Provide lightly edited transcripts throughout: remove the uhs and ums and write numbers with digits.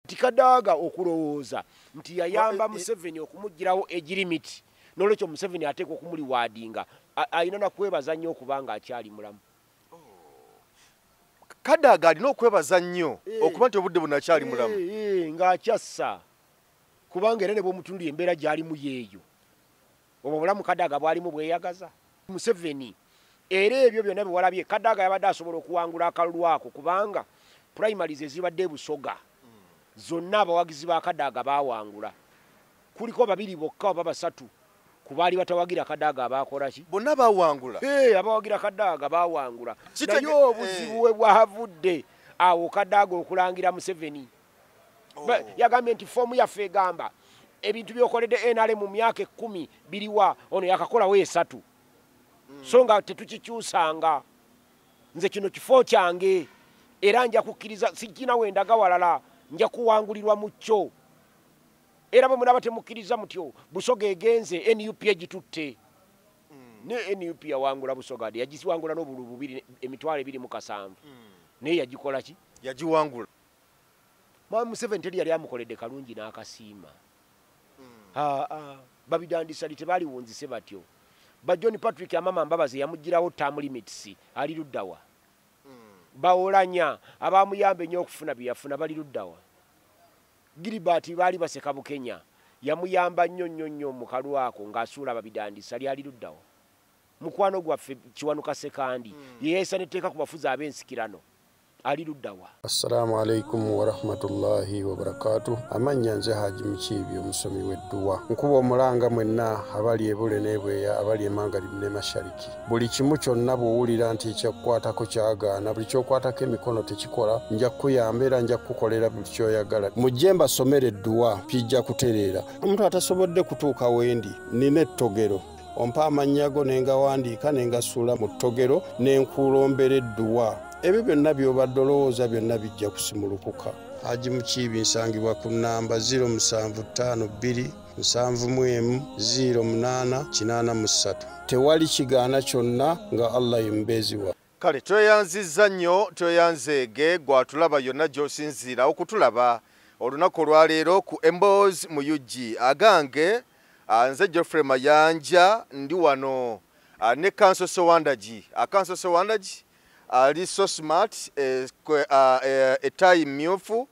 Tikadaga okulowooza nti yayamba Museveni okumugirawo egirimiti n'olwekyo Museveni ateekwa okumuli waadinga ayina nakwebaza nnyo okubanga akyali mulamu. Kadaga alina okwebaza nnyo okuba nti obudde bunakyali mulamu ng'akyassa kubanga era ne bw'omutundu embeera gy'alimu yeeyo obwo bulamu Kadaga bwalimu bweyagaza. Museveni era ebyo byonna bye walabye Kadaga yabadde asobola okuwangula akalulu ako kubanga primaries ezibadde Busoga zonna abawagizi ba Kadaga baawangula. Kuliko babiri bokka oba basatu ku baali batawagira Kadaga abaakola ki? Bonna baawangula. Abawagira Kadaga baawangula. Naye obuzibu we bwavudde awo Kadaga okulangira Museveni. Yagambye nti foomu yaffe egamba ebintu by'okoledde NRM mu myaka 10 biriwa ono yakakolawo 3. So nga tetukikyusanga. Nze kino kifo kyange era nja kukkiriza sijjina wendaga walala nja kuwangulirwa mu kyo. Era bwe mulaba temukkiriza mutyo Busoga egenze NUP egitutte. Ne NUP yawangula Busoga yagisiwangula n'obululu 2,207. Naye yagikola ki? Yagiwangula. Museveni teri yali amukoledde kalungi n'akasiima. Babidandisa tebaali wunzise batyo. Ba John Patrick Amama Mbabazi yamugirawo term limits ali luddawa. Baolanya abamuyambe nnyo okufuna byafuna bali luddawa. Gilbert baali baseka Bukenya yamuyamba nnyo mu kalwako ng'asuula babidandisa ali luddawa. Mukwano gwaffe Kiwanuka Sekandi yeesa neteeka ku bafuzi ab'ensikirano ali luddawa. Assalamu alaikum wa rahmatullahi wa barakatuh. Amanya nze Haji Mukiibi omusomi w'edduwa. Nkuba omulanga mwenna abali ebule n'ebweya abali emangalibi ne mashariki. Buli kimu kyonna bw'owulira nti ekyakukwatako kyagaana buli ky'okwatako emikono tekikola nja kukuyamba era nja kukukolera buli ky'oyagala. Mujje mbasomere edduwa pijja kutereera. Omuntu atasobodde kutuuka wendi nina ettogero. Ompa amannya go ne ngawandiika ne ngasuula mu ttogero ne nkulombera edduwa. Ebyo byonna by'obadde olowooza byonna bijja kusimulukuka. Haji Mukiibi nsangibwa ku nnamba 0752-008-0883. Tewali kigaana kyonna nga Allah yemubeeziwa. Kale tweyanzizza nnyo tweyanzeege gwatulaba yonna gy'osinziira okutulaba olunaku olwaleero ku Emboozi mu UG. Agange nze Geoffrey Mayanja ndi wano ne Kanso Sowandagi. Akanso Sowandagi ali so smart etayi mmyufu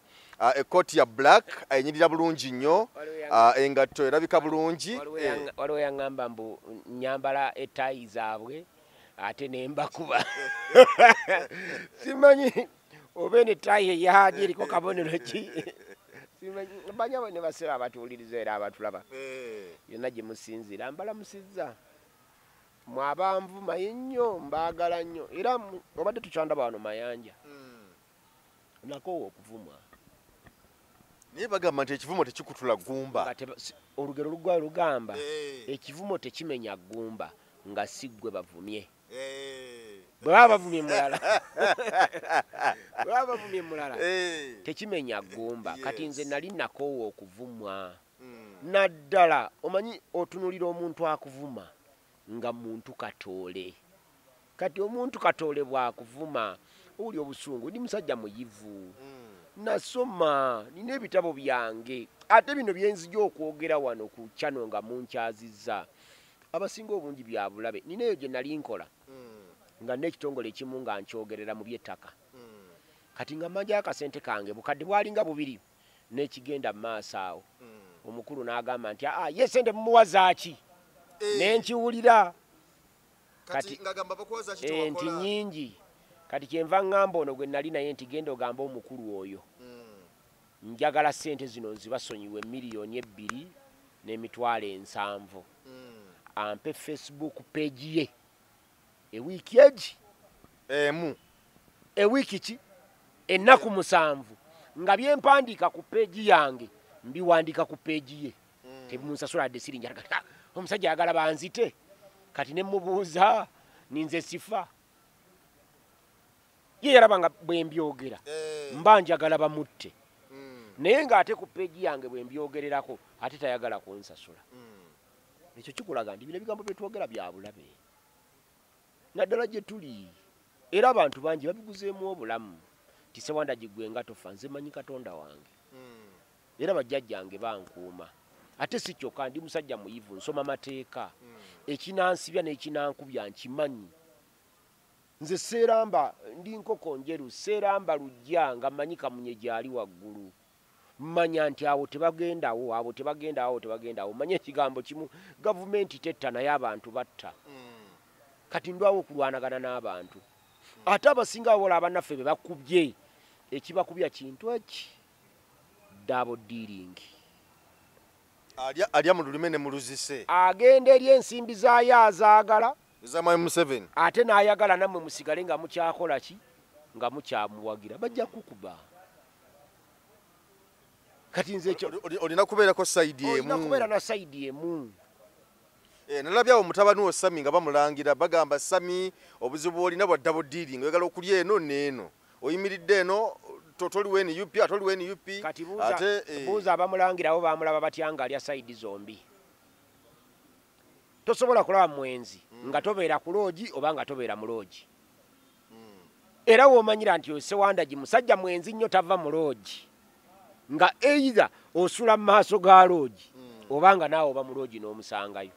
ekoti ya black enyirira bulungi nnyo engatto erabika bulungi. Waliwo yaŋŋamba mbu nyambala etayi zaabwe ate nembakuba. Simanyi oba etayi eyahaji eriko kabonero ki. Banya ne basera abatuwuliriza era abatulaba yonna gye musinziira mbalamusizza. Mwabanvu mayinyo mbaagala nnyo era obadde tukyandaba wano Mayanja nakoowa okuvumwa. Naye bagamba nti ekivumo tekikutula ggumba. Olugero lugwayo lugamba ekivumo tekimenya ggumba nga si ggwe bavumye. Bwe baba bavumye mulala tekimenya ggumba. Kati nze nali nakoowa okuvumwa naddala. Omanyi otunulira omuntu akuvuma nga muntu katoole. Kati omuntu katoole bwakuvuma owuli obusungu. Ndi musajja muyivu nasoma nina ebitabo byange ate bino byenzija okwogera wano ku channel nga munkyazizza abasinga obungi bya bulabe. Nina eyo gye nali nkola nga n'ekitongole ekimu nga nkyogerera mu by'ettaka. Kati nga manja akasente kange bukadde bwalinga 2 n'ekigenda mu maaso awo omukulu n'agamba nti ye sente mumuwazaaki nenkiwulira kati ngagamba bakwaza kitokola nti nyingi. Kati kyenva ngamba ono gwe nali naye nti genda ogamba omukulu oyo njagala sente zino nzibasonyiwe $2,700,000 ampe Facebook page ye ewiiki egi ewiiki ki ennaku 7 nga byempandiika ku page yange mbiwandiika ku page ye. Temunsasula de siringi omusajja ayagala banzite. Kati ne mubuuza ninze sifa ye yaraba nga bwe mbyogera mba njagala bamutte naye ng'ate ku peegi yange bwe mbyogererako ate tayagala kunsasula. Ekyo kikulaga nti bino ebigambo bye twogera bya bulabe naddala gye tuli era abantu bangi babiguzeemu obulamu. Tisewanda gigwe nga tofa nze manyi Katonda wange era bajjajjange bankuuma ate si kyokka ndi musajja muyivu nsoma mateeka ekinansibya n'ekinankubya nkimanyi nze seeramba ndi nkoko njeru seeramba lujja nga mmanyi kamunye gyali waggulu mmanya nti awo tebagendawo manye ekigambo kimu gavumenti tetta naye abantu batta kati ndwawo okulwanagana n'abantu ate abasinga abola abannaffe be bakubye ekibakubya kintu eki double dealing alya mu lulime ne mu luzise agenda eri ensimbi zaayo azaagala ezamwami Museveni ate n'ayagala nammwe musigale nga mukyakola ki nga mukyamuwagira bajja kukuba kati nze ekyo olina kubeerako sayidi emu olina kubeera na sayidi emu nalabyawo mutabani wo Sami nga bamulangira bagamba Sami obuzibu olina bwa double dealing oyagala okulya eno n'eno oyimiridde eno totoli NUP atoli NUP kati buuza abamulangirawo bamulaba batya nga alya sayidi zombi tosobola kulaba mwenzi nga tobeera ku loogi oba nga tobeera mu loogi era woomanyira nti Sewandagi musajja mwenzi nnyo tava mu loogi nga either osula mu maaso ga loogi oba nga naawe oba mu loogi n'omusangayo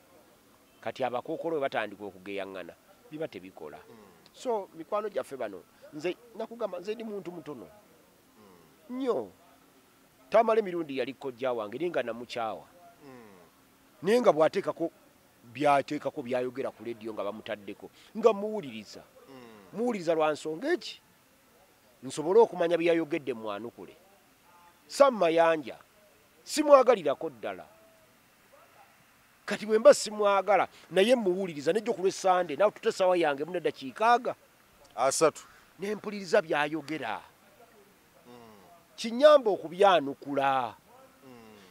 kati abakookolo we batandika okugeyaŋŋana biba tebikola so mikwano gyaffe bano nze nakugamba nze ndi muntu mutono nnyo tamala emirundi yali kojja wange naye nga namukyawa naye nga bw'ateekako byateekako byayogera ku lediyo nga bamutaddeko nga muwuliriza lwa nsonga eki nsobole okumanya byayogedde mwanukule sammayanja simwagalirako ddala kati bwe mba simwagala naye muwuliriza nejjo ku lw'essande nawe tutesawa yange mune eddakiika aga 3 nempuliriza byayogera kinyamba okubyanukula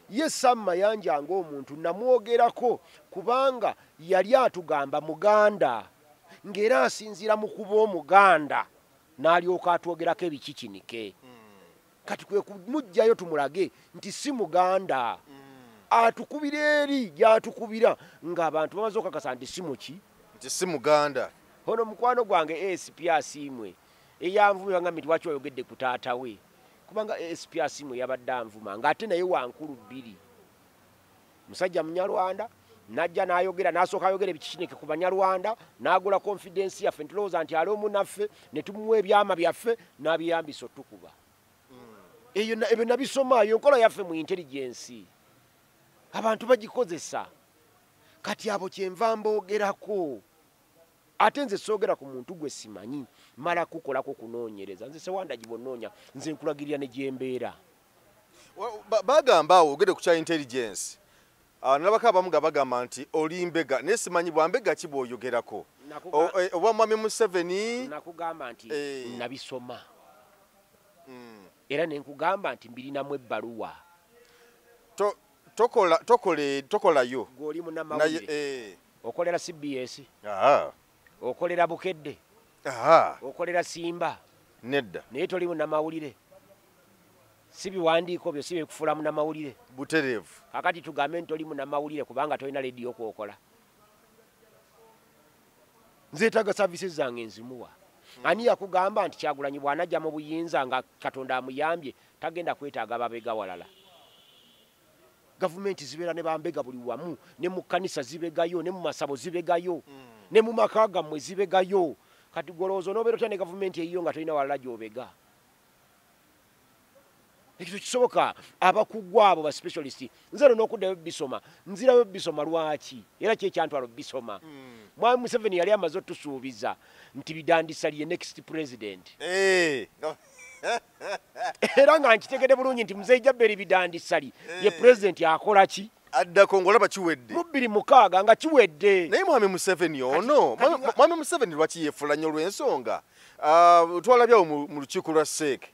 ye sammayanja ng'omuntu namwogerako kubanga yali atugamba muganda ng'era asinziira mu kuba omuganda n'alyoka atwogerako ebikikinike kati kwe kumugjayo tumulage nti si muganda atukubira eri gy'atukubira ng'abantu bamaze okakasa nti si muki nti si muganda ono mukwano gwange ASP Asiimwe eyanvuma nga miti waki wayogedde ku taata we kubanga ASP Asiimwe yabadde anvuma ng'ate naye wankulu 2 musajja munyarwanda najja n'ayogera n'asooka ayogera ebikikinike ku banyarwanda n'agula confidence yaffe ntulowooza nti ali omu naffe ne tumuwa ebyama byaffe n'abiyambisa otukuba ebyo nabisomaayo nkola yaffe mu intelligence abantu bagikozesa kati abo kyenva mboogerako ate nze soogera ku muntu gwe simanyi mala kukolako kunoonyereza nze Sewandagi bw'onnoonya nze nkulagirira ne gyembeera bagamba awo ogende ku kya intelligence nalabako abamu nga bagamba nti oli mbega naye simanyi bwa mbega ki bw'oyogerako oba mwami Museveni nakugamba nti nabisoma era nenkugamba nti mbirinamu ebbaluwa tokolayo gw'oli munnamawulire okolera CBS okolera Bukedde okolera Simba nedda naye toli munnamawulire si biwandiiko byo si byekufuula munnamawulire butereevu kakati tugambe nti toli munnamawulire kubanga tolina lediyo kwokola nzeetaaga services zange nzimuwa ani yakugamba nti Kyagulanyi bw'anajja mu buyinza nga Katonda amuyambye tagenda kwetaaga babega walala gavumenti zibeera ne bambega buli wamu ne mu kkanisa zibegayo ne mu masabo zibegayo ne mu maka gammwe zibegayo kati goloozo n'obeera otya ne gavumenti eyiyo nga tolina walala gy'obega ekyo kisoboka abakuggwa abo ba specialist nze no n'okuddayo bisoma nzirayo bisoma lwaki era kyekyantwalo bisoma mwami Museveni yali amaze otusuubiza nti bidandisaliye next president era nga nkitegede bulungi nti Muzeeyi Beri bidandisali ye president akola ki addako ngolaba kiwedde mu 26 nga kiwedde naye mwami Museveni ono mwami Museveni lwaki yeefulanya olw'ensonga twalabyawo mu lukiiko lwa seeke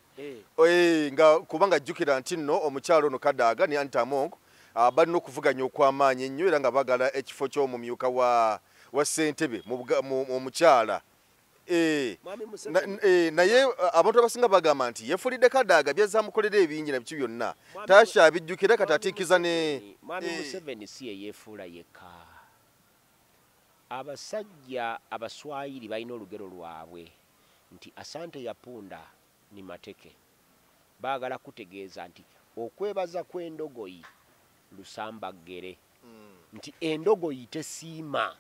nga kubanga ajjukira nti nno omukyalo ono Kadaga ne Anita Among balina okuvuganya okw'amaanyi ennyo era nga bagala ekifo ky'omumyuka wa ssentebe mu mukyala naye abantu abasinga bagamba nti yeefulidde Kadaga byazaamukolera ebingi na biki byonna takyabijjukira kati atiikiza ne mwami Museveni si yeyeefuula yekka abasajja abaswayiri balina olugero lwabwe nti asante yapunda ni mateke baagala kutegeeza nti okwebaza kw'endogoyi lusambaggere nti endogoyi tesiima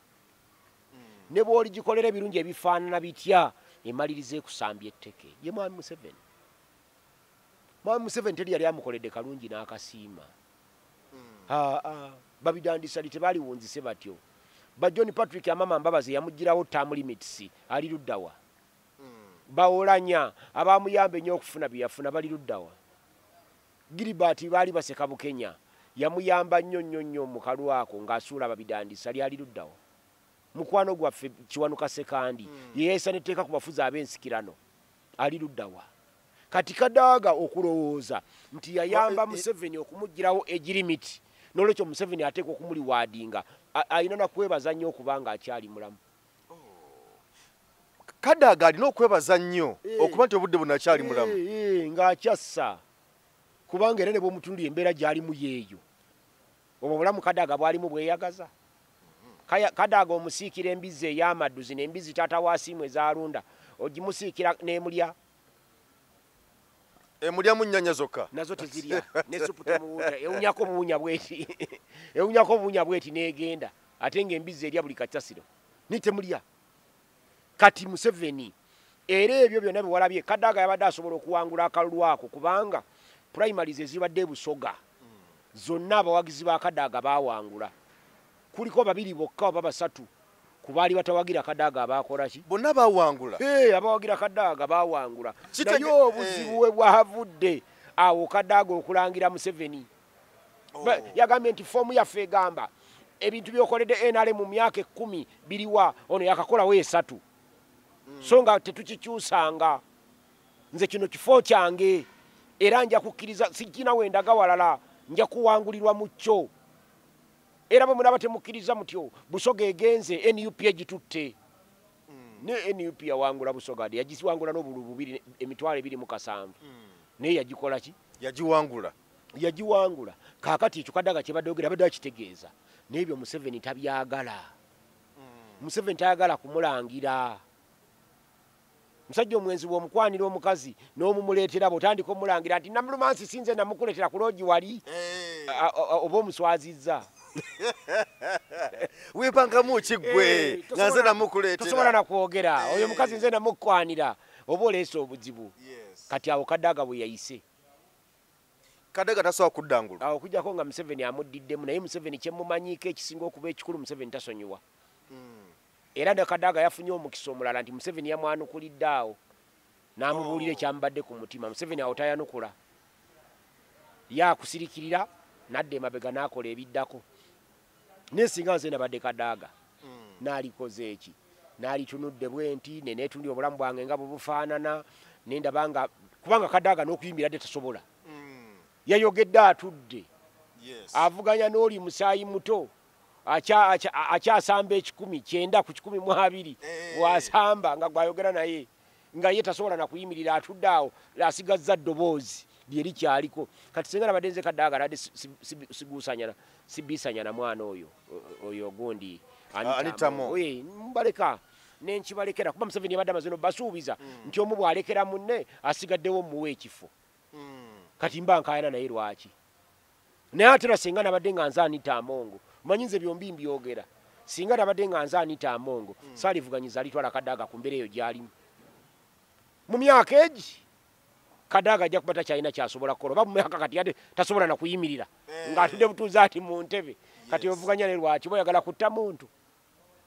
ne bw'oligikolera ebirungi ebifaanana bitya emaliriza ekusambya etteke ye mwami Museveni. Mwami Museveni teri yali amukoledde kalungi n'akasiima. Babidandisali tebaaliwunzise batyo. Ba John Patrick Amama Mbabazi yamugirawo term limits ali luddawa. Bawolanya abamuyamba ennyo okufuna bye yafuna bali luddawa. Gilbert baali baseka Bukenya yamuyamba nnyo mu kalwako ng'asuula babidandisali ali luddawa. Mukwano gwaffe Kiwanuka Sekandi yeesa netteeka ku bafuzi ab'ensikirano ali luddawa. Kati Kadaga okulowooza nti yayamba Museveni okumugirawo egirimiti n'olwekyo Museveni ateekwa okumuliwaadinga alina nakwebaza nnyo okubanga akyali mulamu. Kadaga alina okwebaza nnyo okuba nti obudde bunakyali mulamu ng'akyassa kubanga era ne bw'omutundu embeera gy'alimu yeeyo obwo bulamu Kadaga bwalimu bweyagaza. Kadaga omusiikira embizzi ey'amadduzi n'embizzi taata waasiimu ezaalunda ogimusiikira n'emulya. Emulyamu nnyanya zokka nazo tezirya ne supu temuwuuta ewunyako buwunya bweti ewunyako buwunya bweti n'egenda ate ng'embizzi erya buli kacyasiro ni temulya. Kati Museveni era ebyo byonna bye walabye Kadaga yabadde asobola okuwangula akalulu ako kubanga primaries ezibadde e Busoga zonna abawagizi ba Kadaga baawangula. Kuliko babiri bokka oba basatu kubaali batawagira Kadaga abakola ki bonna baawangula. Abawagira Kadaga baawangula. Naye obuzibu we bwavudde awo Kadaga okulangira Museveni. Yagambye nti foomu yaffe egamba ebintu byokoledde NRM mu myaka 10 biriwa ono yakakolawo 3 so nga tetukikyusanga nze kino kifo kyange era nja kukkiriza sijjina wendaga walala nja kuwangulirwa mu kyo. Era bwe mulaba temukkiriza mutyo Busoga egenze NUP egitutte ne NUP yawangula Busoga yagisiwangula n'obululu 227 naye yagikola ki yagiwangula. Kaakati ekyo Kadaga kyebadde ogera badde akitegeeza n'ebyo Museveni tabyagala. Museveni tayagala kumulangira. Musajja omwenzi bw'omukwanira omukazi n'omumuleetera bw'otandika omulangira nti namulumansi sinze namukuleetera ku loogi wali oba omuswazizza. Weepangamu kiggwe nga nze namukuleetera tosobola nakwogera oyo mukazi nze namukwanira oba oleese obuzibu. Kati awo Kadaga bwe yayise Kadaga tasobola kuddangula awo okujjako nga Museveni amuddiddemu naye Museveni kyemumanyiiko ekisinga okuba ekikulu Museveni tasonyiwa. Era ne Kadaga yafunye omukisa omulala nti Museveni yamwanukulidde awo n'amubuulira ekyamubadde ku mutima. Museveni awo tayanukula yakusirikirira nadde emabega n'akola ebiddako. Naye singa nze nabadde Kadaga n'alikoze eki n'alitunudde bwenti neneetundi obulamu bwange nga bubufaanana nendabanga kubanga Kadaga n'okuyimbira dde tasobola. Yayogedde atudde avuganya n'oli musaayi muto akyasamba 9 ku 12 wasamba nga gwayogera naye nga ye tasobola nakuyimirira atudde awo asigazza ddoboozi lyeri kyaliko. Kati singa nabadde nze Kadaga nadde sibisanyana mwana oyo gundi Anitamo mbaleka nenkibalekera kuba Museveni yabadde amaze basuubiza nti omu bw'alekera munne asigaddewo muwe ekifo. Kati mba nkayana naye lwaki naye ate singa nabadde nga nze Anita Amongo manyi nze byombi mbyogera singa nabadde nga nze Anita Amongo saalivuganyiza alitwala Kadaga ku mbeera eyo gy'alimu mu myaka egi. Kadaga ajja kuba takyalina kyasobola kukola oba mu myaka kati yadde tasobola na kuyimirira ng'atudde butuuzi ati mu ntebe. Kati ovuganya ne lwaki boyagala kutta muntu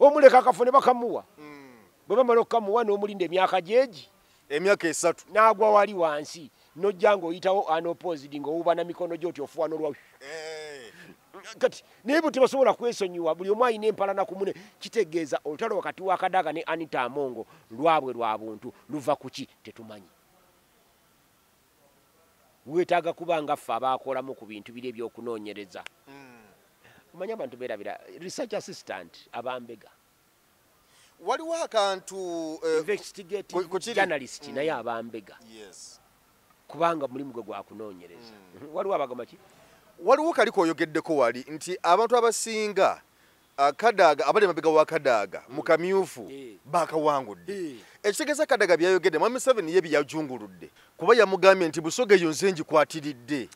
omuleka akafune bakamuwa bwe bamala okukamuwa n'omulinda emyaka gyegi emyaka 3 n'agwa wali wansi n'ojja ng'oyitawo unopposed ng'owuba na mikono gyo oti ofuwa n'olwa kati naye bwe tebasobola kwesonyiwa buli omu alina empalana ku mune. Kitegeeza olutalo wakati wa Kadaga ne Anita Amongo lwabwe lwa buntu luva ku ki tetumanyi. Weetaaga kuba nga ffe abaakolamu ku bintu biri ebyokunoonyereza. Omanyi abantu beerabira research assistant abambega waliwo akantu investigative journalist naye abambega kubanga mulimu gwe gwakunoonyereza. Waliwo abagamba ki waliwo kaliko oyogeddeko wali nti abantu abasinga Kadaga abali mabega wa Kadaga mu kamyufu bakawangudde. Ekitegeeza Kadaga byayogedde Mwami Museveni ye byajunguludde kuba yamugambye nti Busoga eyo nze ngikwatiridde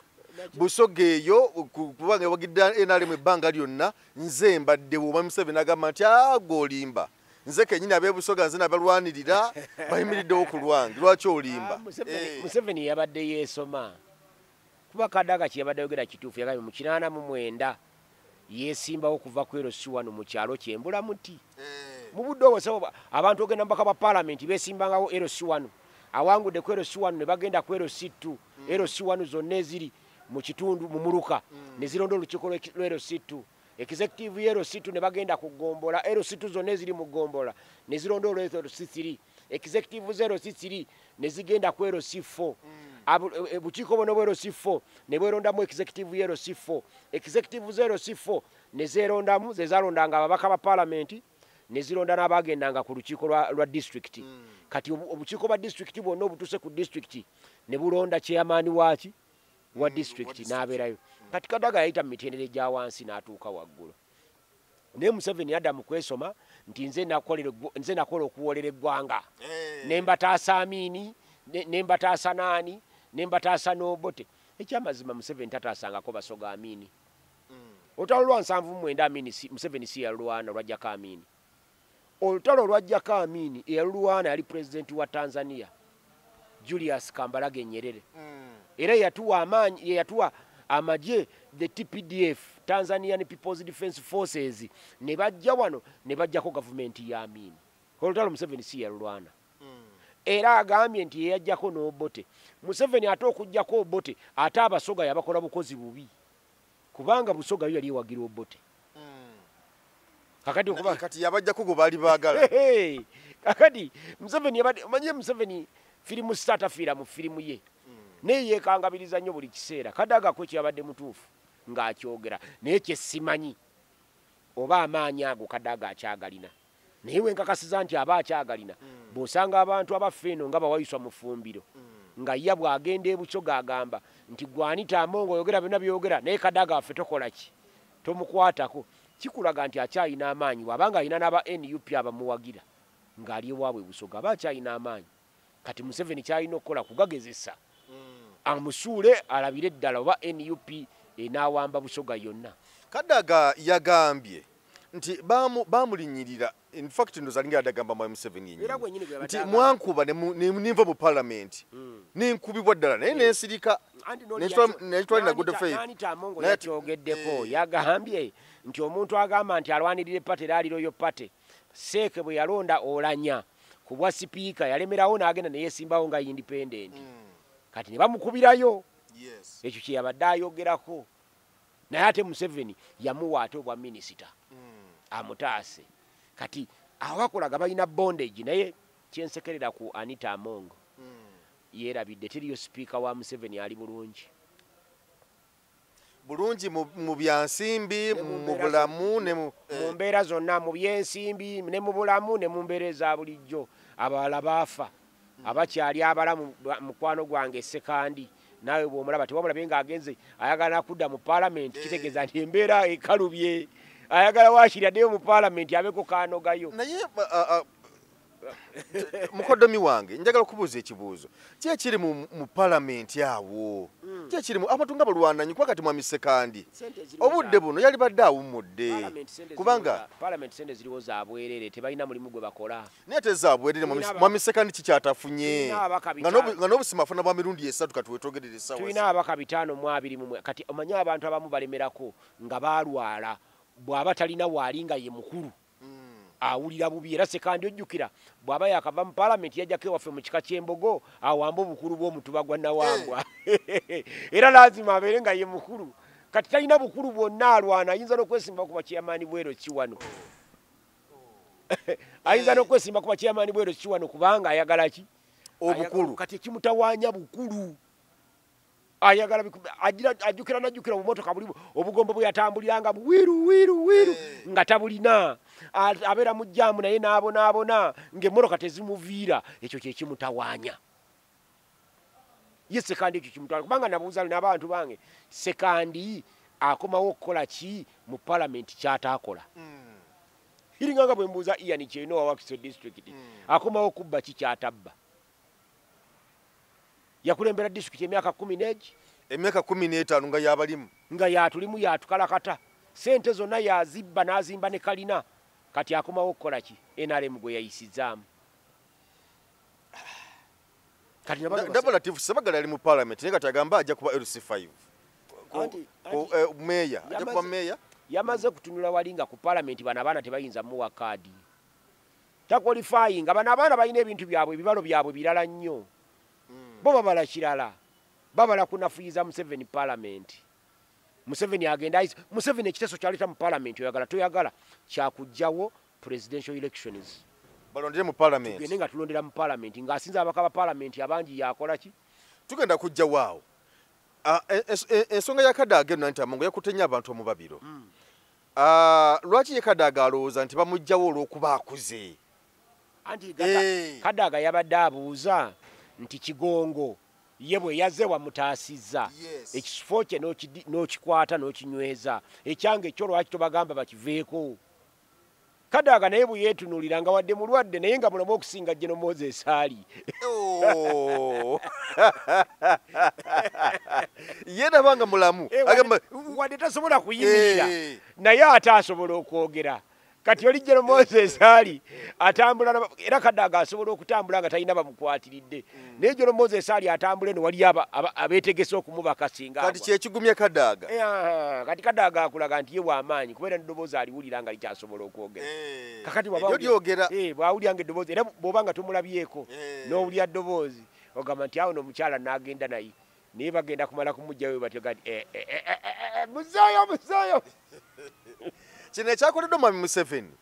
Busoga eyo kubanga wagidde NRM ebbanga lyonna nze mbaddewo Omwami Museveni agamba nti agolimba nze kenyini abebusoga nze nabalwanirira bayimiriddewo ku lwange lwaki olimba. Museveni yabadde yeesoma kuba Kadaga kyeyabadde yogera kituufu yagambye mu 89 yeesimbawo kuva ku LC1 mu kyalo kyembula muti mu budde obwo sababa abantu ogenda mbaka ba parliament beesimbangawo LC1 awangudde ku LC1 ne bagenda ku LC2 LC1 zonna eziri mu kitundu mu Muluka ne zironda olukiiko lwa LC2 executive LC2 ne bagenda kugombola LC2 zonna eziri mu gombola ne zironda LC3 executive LC3 ne zigenda ku LC4 bukiiko bono bwa LC4 ne bwerondamu executive LC4 executive LC4 ne zerondamu zezalondanga ababaka ba parliament ne zironda n'abagendanga ku lukiiko lwa district kati obukiiko bwa district bwonna obutuse ku district ne bulonda chairman waaki wa district n'abeerayo kati Kadaga yayita mu mitendere gya wansi n'atuuka waggulu naye Museveni yadda mu kwesoma nti nze nakola okuwolera eggwanga ne mbataasa Amini ne mbataasa Naani ne mbataasa Nobote ekyamazima Museveni tataasangako Basoga Amini olutalo lwa 79 Amini Museveni si yalwana lwajjako Amini olutalo lwajjako Amini eyalulwana yali president wa Tanzania Julius Kambarage Nyerere era yatuwa amaanyi yatuwa amagye the TPDF Tanzanian People's Defense Forces ne bajja wano ne bajjako government ya Amini olutalo Museveni si yalulwana era agambye nti yajjako n'Obote Museveni ate okujjako Obote ate Abasoga yabakola bukozi bubi kubanga Busoga yali ewagira Obote kakati okuba kati yabajjako go bali baagala kakati Museveni yabadde manye Museveni filimu starter fira mu filimu ye naye yekangabiriza nnyo buli kiseera Kadaga ko kyabadde mutuufu ng'akyogera naye kye simanyi oba amaanyi ago Kadaga akyagalina naye wenkakasiza nti aba akyagalina bw'osanga abantu abafeeno nga bawayiswa mu ffumbiro nga ye bw'agenda eBusoga agamba nti gwanita Amongo oyogera byonna byogera naye Kadaga affe tokola ki tomukwatako kikulaga nti akyayina amaanyi wabanga alina n'aba NUP abamuwagira ng'ali ewaabwe Busoga aba akyayina amaanyi kati Museveni kyalina okukola kugagezesa amusuule alabire eddala oba NUP enaawamba Busoga yonna. Kadaga yagambye nti bamulinyirira in fact ndozalinga adagamba Omwami Museveni yennyini nti mwankuba ninva mu parliament ninkubibwa ddala naye nensirika netwali na good faith yakyogeddeko yagambye nti omuntu agamba nti alwanirira epate era aliroyo pate Seeke bwe yalonda Olanya ku bwa sipiika yalemerawo n'agenda ne yeesimbawo nga independent kati ne bamukubirayo ekyo kye yabadde ayogerako naye ate Museveni yamuwa ate obwa minisita amutaase kati awakolaga balina bondage naye kyensekerera ku Anita Amongo yeerabidde teriyo sipiika wa Museveni ali bulungi mu byansimbi mu bulamu ne mu mbeera zonna mu byensimbi ne mu bulamu ne mu mbeera eza bulijjo abawala baafa abakyali abalamu mukwano gwange Sekandi naawe bw'omulaba tewamulabe ng'agenze ayagala kudda mu parliament kitegeeza nti embeera ekalubye ayagala waakiri addeyo mu parliament abeko kaanogayo naye mukodomi wange njagala okubuuza ekibuuzo kyekiri mu parliament awo kyekiri abantu nga balwananyi kuba kati Mwami Sekandi obudde buno yali badde awummudde kubanga parliament sente ziriwo zaabwerere tebalina mulimu gwe bakola naye tezaabwerere Mwami Sekandi kikyatafunye nga n'obusima afuna bwa mirundi 3 kati wetwogerere essawa tulina abaka 520 kati omanyi abantu abamu balemerako nga balwala bw'aba talina waali nga ye mukulu awulira bubi era Sekandi ojjukira bw'aba yakava mu parliament yajjako ewaffe mu kika ky'Embogo awamba obukulu bw'omutuba gwa Nawangwa era lazima abeere nga ye mukulu kati talina bukulu bwonna alwana ayinza n'okwesimba ku bakyamaani bwero kiwano ayinza n'okwesimba ku bakyamaani bwero kiwano kubanga ayagala ki obukulu kati ekimutawaanya bukulu ayagala ajjukira najjukira obumotoka buli obugombo bwe yatambuliranga wiru nga tabulina abeera mu jjaamu naye n'abonaabona ng'emmotoka tezimuviira ekyo kye kimutawaanya ye Sekandi ekyo kimutawaanya kubanga nabuuza n'abantu bange Sekandi akomawo okukola ki mu parliament kyataakola iringa nga bwe mbuuza Ian Kyeno wa Wakiso district akomawo okubba ki kyatabba yakulembera district emyaka 10 emyaka 15 nga yabalimu nga yatulimu yatukalakata sente zonna yazibba n'azimba ne kalina kati akomawo okukola ki NRM gwe yayisizaamu kati Double Latif Ssebaggala ali mu parliament naye kati agamba ajja kuba LC5 meya ajja kuba meya yamaze kutunula wali nga ku parliament bano abaana tebayinza muwa kaadi takwalifying bano abaana balina ebintu byabwe ebibalo byabwe birala nnyo bo babala kirala babala kunafuyiza Museveni parliament Museveni agenda Museveni ekiteeso kyaleta mu parliament oyagala toyagala kyakujjawo presidential elections balondere mu parliament tugende nga tulondera mu parliament ng'asinza abaka ba parliament abangi yakola ki tugenda kujja waawo ensonga ya Kadaga eno nti Amongo yakutenya abantu mu babiro lwaki ye Kadaga alowooza nti bamujjawo olw'okuba akuze anti Kadaga yabadde abuuza nti Kigongo ye bwe yazze wamutaasizza ekifo kye n'okikwata n'okinyweza ekyange ekyo lwaki tobagamba bakiveeko Kadaga naye bwe yeetunuulira nga wadde mulwadde naye nga mulamu okusinga General Moses ali ye nabanga mulamu wadde tasobola kuyimirira naye ate asobola okwogera kati oli General Moses ali atambula era Kadaga asobola okutambula nga talina bamukwatiridde naye General Moses ali atambula eno wali abeetegese okumubaka singa kati kyekigumya Kadaga kati Kadaga akulaga nti ye w'amaanyi kubeera n'eddoboozi aliwulira nga likyasobola okwogera kakati bw'awulira nga eddoboozi era bw'oba nga tomulabyeko n'owulya ddoboozi ogamba nti awo n'omukyala n'agenda naye bagenda kumala kumugjayo batyo gati muzeeyo kino ekyakoleddwa Mwami Museveni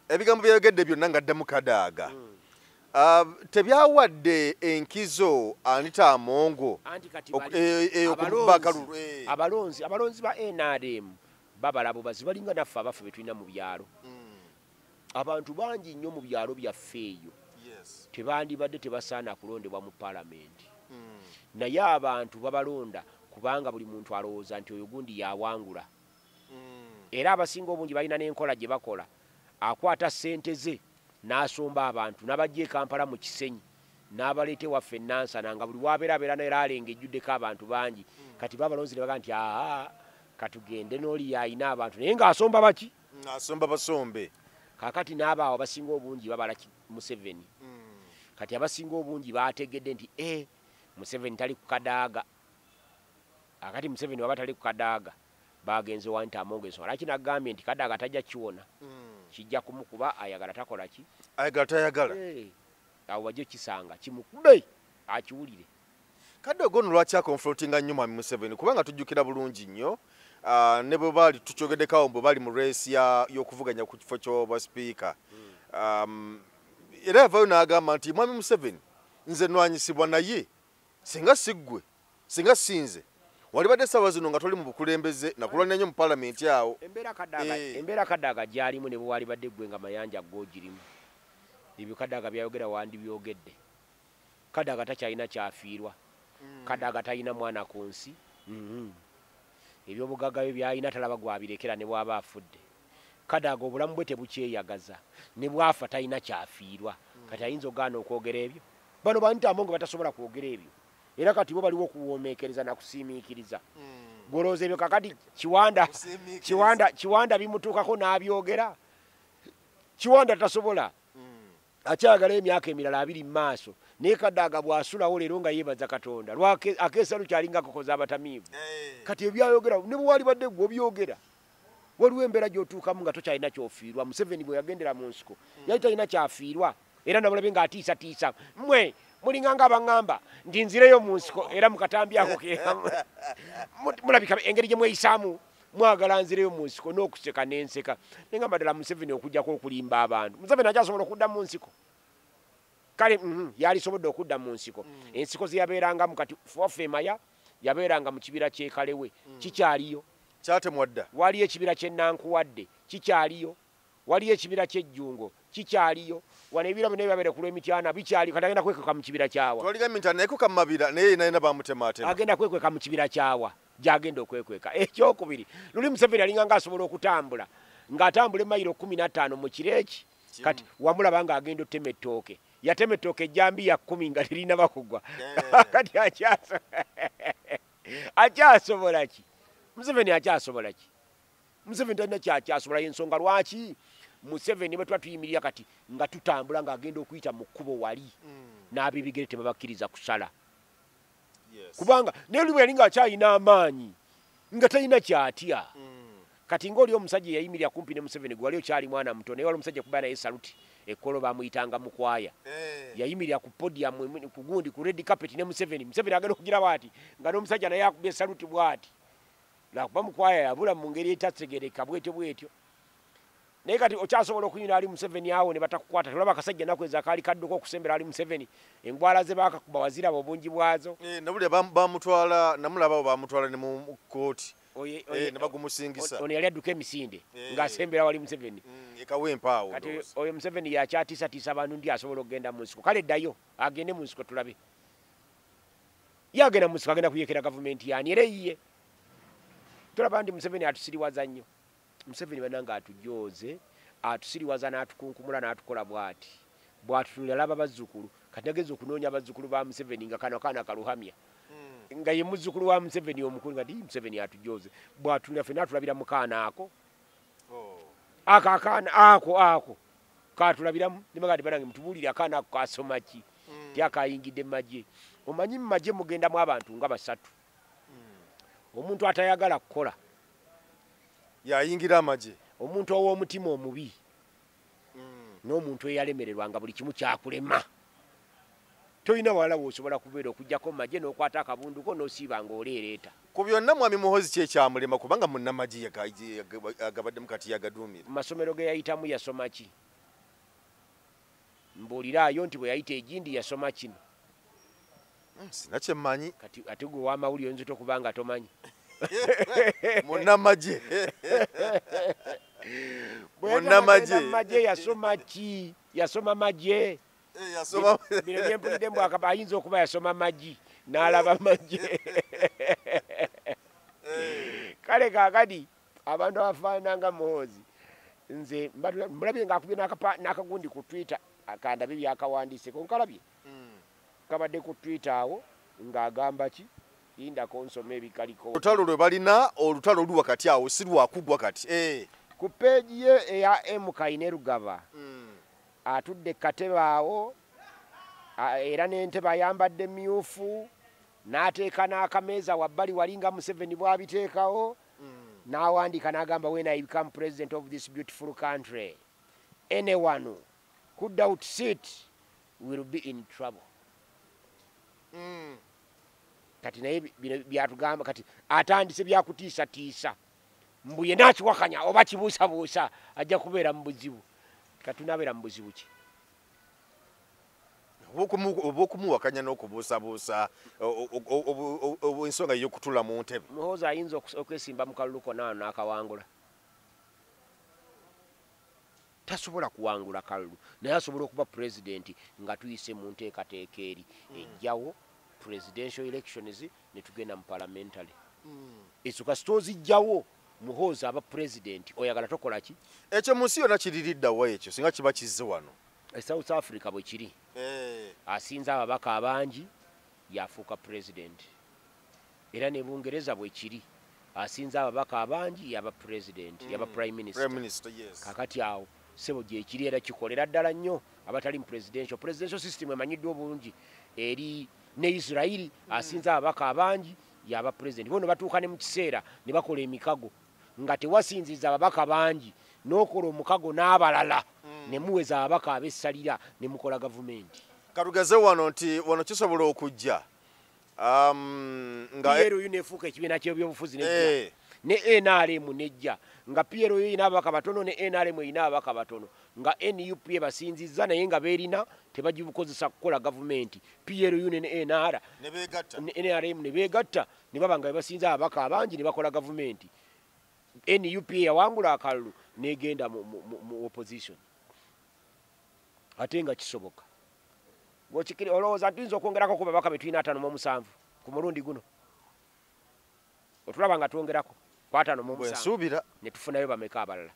ebigambo byayogedde byonna ng'addamu Kadaga tebyawadde enkizo Anita Amongo okuba akalulu abalonzi ba NRM babala bubazi balinga naffe abaffe be tulina mu byalo abantu bangi nnyo mu byalo byaffe eyo tebandibadde tebasaana kulondebwa mu palamenti naye abantu babalonda kubanga buli muntu alowooza nti oyo gundi yawangula era abasinga obungi balina n'enkola gye bakola akwata ssente ze n'asomba abantu n'abajja e Kampala mu Kisenyi n'abaleete waffe Nansana nga buli wabeerabeera era alengejjuddeko abantu bangi kati babalonzi ne baga nti katugende n'oli yayina abantu naye ng'asomba baki asomba basombe kakati n'abaawo abasinga obungi babala Museveni kati abasinga obungi bategedde nti Museveni tali ku Kadaga akati Museveni waba tali ku Kadaga bagenze wanti Amongo ensonga laki nagambye nti Kadaga tajja kiwona kijja kumukuba ayagala takola ki ayagala tayagala awo wajjo kisanga kimukube akiwulire Kadaga ono lwaki akonfrontinga nnyo Mwami Museveni kubanga tujjukira bulungi nnyo ne bwe baali tukyogeddekawo mbu bali mu race y'okuvuganya ku kifo ky'obwa speaker era yavayo n'agamba nti Mwami Museveni nze nwanyisibwa naye singa siggwe singa sinze wali badde ssaawa zino nga toli mu bukulembeze nakulwanira nnyo mu palamenti awo embeera Kadaga gyalimu ne bwe wali badde ggwe nga mayanja gogirimu ebyo Kadaga byayogera wandi byogedde Kadaga takyalina kyafiirwa Kadaga talina mwana ku nsi ebyobugagga bye byalina talaba gwabirekera ne bw'aba afudde Kadaga obulamu bwe tebukyeyagaza ne bwafa talina kyafiirwa kati ayinza ogaana okwogera ebyo bano bantu Amongo batasobola kwogera ebyo era kati bo baliwo okuwoomeekereza na kusiimiikiriza golooza ebyo kakati Kiwanda bimutuukako n'abyogera Kiwanda tasobola akyagala emyaka emirala 2 mu maaso naye Kadaga bw'asulawo leero nga yeebaza Katonda akeesa lukyalinga kokoza abatamiivu kati ebyayogera ne bwe wali badde gwe obyogera waliwo embeera gy'otuukamu nga tokyalina kyofiirwa Museveni bwe yagendera mu nsiko yali talina kyafiirwa era namulabe ng'atiisatiisa mmwe mulinganga abaŋŋamba ndi nzireyo mu nsiko era mukatambi ako mulabika engeri gye mweyisaamu mwagala nzireyo mu nsiko n'okuseka n'enseka nengamba ddala Museveni okujjako okulimba abantu Museveni akyasobola okudda mu nsiko kale yalisobodde okudda mu nsiko ensiko ze yabeerangamu kati waffe Maya yabeeranga mu kibira ky'ekalewe kikyaliyo kyatemwa dda waliyo ekibira ky'Enankuwadde kikyaliyo waliyo ekibira ky'Ejjungo kikyaliyo wano ebira bino byabere ku lw'emityana bikyali kati agenda kwekeka mu kibira kyawa twaligamye nti anaekuka mu mabira naye naye bamutemaatema agenda kwekweka mu kibira kyawa gyagenda okwekweka ekyokubiri luli Museveni alinga ng'asobola okutambula ng'atambula emayiro 15 mu kireki kati wamulaba ng'agenda ottema ettooke yatema ettooke ejjambiya 10 nga terina bakugwa kati akyaso akyasobola ki Museveni akyasobola ki Museveni talina kyakyasobola ensonga lwaki Museveni bwe tuyimiririra kati nga tutambula ng'agenda okuyita mu kkubo wali n'ab'ebigere tebabakkiriza kusala kubanga neoli bwe yali ng'akyalina amaanyi nga talina kyatya kati ng'oli omusajja yayimirira kumpi ne Museveni gwe wali okyali mwana muto naye wali omusajja kuba naye saluti ekkolo baamuyitanga mukwaya yayimirira ku podium ku gundi ku red carpet ne Museveni agenda okugira bw'ati nga n'omusajja naye akubye saluti bw'ati lwakuba mukwaya yabula mu ngeri etategereka bwetyo naye kati okyasobola okuyina ali Museveni awo ne batakukwata tolaba akasajja naku eza kaali kaddeko okusembera ali Museveni engwala ze baakakuba waziraba obungi bwazo nabule bamutwala namulaba bamutwala ne mu kooti ne bagumusingisa ono yali adduka emisinde ng'asembera wali Museveni ekawempaawo kati oyo Museveni yakyatiisatiisa abantu ndi asobola okugenda mu nsiko kale ddayo agende mu nsiko tulabe ye agenda mu nsiko agenda kuyekera gavumenti yani era eyiye tulaba nti Museveni atusiriwaza nnyo Museveni bananga atujooze atusiriwaza n'atukunkumula n'atukola bw'atutunulira laba bazzukulu kati ageze okunoonya bazzukulu ba Museveni nga kano akaana kaluhamya nga ye muzzukulu wa Museveni omukulu nga Museveni atujooze bw'atunulira ffenna atulabira mu kaana ako akaana ako katulabiramu ne bagati banange mutubuulire akaana ako kasoma ki tyakayingidde mu magye omanyi mu magye mugendamu abantu nga basatu omuntu atayagala kukola yayingira amagye omuntu ow'omutima omubi n'omuntu eyalemererwa nga buli kimu kyakulema toyina wala wosobola kubeera okugjako mu magye n'okwata akabunduko n'osiiba ng'oleereeta ku byonna mwami Muhoozi kyekyamulema kubanga munnamagye agabaddemu kati yagaduumira mu masomero ge yayitamu yasoma ki mbuuliraayo nti bwe yayita egindi yasoma kino sina kyemmanyi kati ate gwe w'amawulire oyinza okuba nga tomanyi munnamagye munnamagye yasoma ki yasoma magye bino byempulidde mbu ayinza okuba yasoma magi n'alaba magye kale kaakati abantu abafaananga Muhoozi nze mulabye ng'akubye n'akagundi ku Twitter akandabe byakawandiise konkalabye kabadde ku Twitter awo ng'agamba ki indako nsoma ebikaliko olutalo lwe balina olutalo olu wakati awo si lwakugwa kati ku peegi ye eya Kainerugaba atudde katebe awo era n'entebe ayambadde myufu n'ateeka n'akameeza wabbali walinga Museveni bw'abiteekawo n'awandiika n'agamba when I become president of this beautiful country anyone who could doubt sit will be in trouble kati naye byatugamba kati atandise byakutiisatiisa mbu ye nakiwakanya oba kibuusabuusa ajja kubeera mu buzibu kati tunaabeera mu buzibu ki oba okumuwakanya n'okubuusabuusa ensonga y'okutula mu ntebe Muhoozi ayinza okwesimba mu kalulu konna n'akawangula tasobola kuwangula kalulu naye asobola okuba pulezidenti nga tuyise mu nteekateeka eri ejjawo presidential elections ne tugenda mu parliamentary ezo kasita ozijjawo Muhoozi aba pulezidenti oyagala tokola ki ekyo mu nsi yonna kiririddawa ekyo singa kiba kizze wano South Africa bwe kiri asinza ababaka abangi yafuuka pulezidenti era ne Bungereza bwe kiri asinza ababaka abangi yaba pulezidenti yaba prime minister kakati awo sebo gye kiri era kikolera ddala nnyo abatali mu presidential system emanyiddwa obulungi eri ne Israeli asinza ababaka abangi yaba president bono batuuka ne mu kiseera ne bakola emikago nga tewasinziza ababaka bangi n'okola omukago n'abalala ne muweza ababaka ab'essalira ne mukola gavumenti katugeze wano nti wano kisobola okujja nga PRU nefuuka ekibiina ky'ebyobufuzi nejja ne NRM nejja nga PRU erina ababaka batono ne NRM erina ababaka batono nga NUP basinzizza naye nga beerina tebagibukozesa kukola gavumenti PRU ne NRM ne beegatta ne baba nga bebasinza ababaka abangi ne bakola gavumenti NUP yawangula akalulu negenda mu opposition ate nga kisoboka olowooza tuyinza okwongerako ku babaka be tulina 57 ku mulundi guno otulaba nga twongerako ku 57 ne tufunayo bameka abalala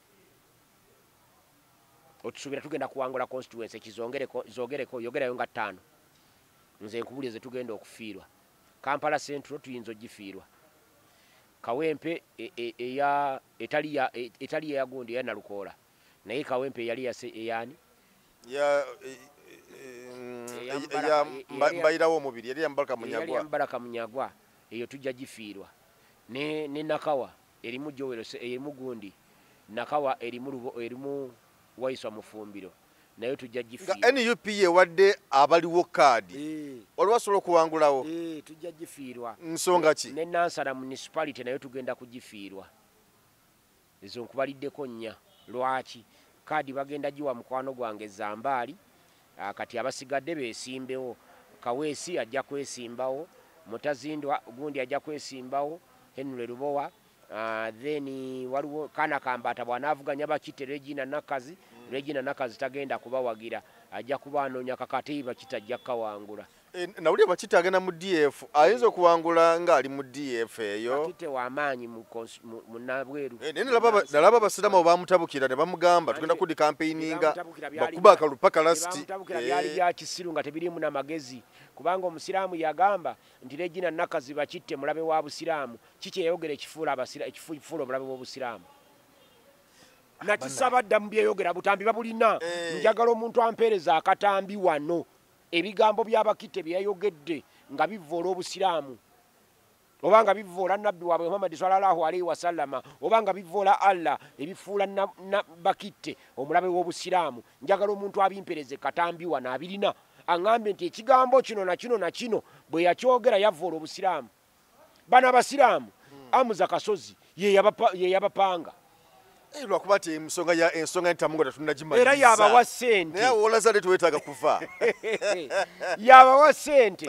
otusuubira tugenda kuwangula constituency zogereko yogerayo nga 5 nze nkubulize tugenda okufiirwa Kampala Central tuyinza ogifiirwa. Kawempe etali ya Gundi ya Nalukoola naye Kawempe yali eyani mbayirawo omubiri yali Mbaraka Munyagwa eyo tujja gifiirwa. Ne Nakawa erimu Joel erimu Gundi, Nakawa erimu Waiswa Mufumbiro nayo tujja gifiirwa. NUP wadde abaliwo kaadi olwasobola okuwangulawo tujja gifiirwa. Nsonga ki? Ne Nansana municipality nayo tugenda kugifiirwa. Ezo nkubaliddeko nnya. Lwaki? Kaadi bagenda giwa mukwano gwange Zambaali. Kati abasigadde beesimbewo. Kaweesi ajja kwesimbawo, Mutazindwa Gundi ajja kwesimbawo, Henry Lubowa, then waliwo Kana Kambata bw'anaavuganya Bakite Regina Nakazi tagenda kubawagira, ajja kubanoonya kakati Bakite ajja kawangula. Nawulira Bakite agenda mu DF, ayinza okuwangula ng'ali mu DF eyo. Bakite w'amaanyi munnabweru. Nalaba abasiraamu baamutabukira ne bamugamba tugenda kudi campaigninga bakuba akalupaka lasti. Bamutabukira byali bya kisiru nga tebirimu na magezi, kubanga omusiraamu yagamba nti Regina Nakazi Bakite mulabe wa busiraamu, kiki yayogera ekifuula omulabe w'obusiraamu. Nakisaba dda mu byeyogera butambi babulina. Njagala omuntu ampeereza akatambi wano ebigambo by'Abakite byayogedde nga bivvoola obusiraamu, oba nga bivvoola nabbi waabwe Muhammad sallallahu alaihi wasallama, oba nga bivvoola Allah ebifuula Bakite omulabe w'obusiraamu. Njagala omuntu abimpereze katambi wano abirina aŋŋambe nti ekigambo kino na kino bwe yakyogera yavvoola obusiraamu. Bano abasiraamu Amuza Kasozi ye yabapanga. Lwakuba nti ensonga entamungo tetunnagimaliza. Era yabawa ssente. Naye olazadde tuwetaaga kufa. Yabawa ssente.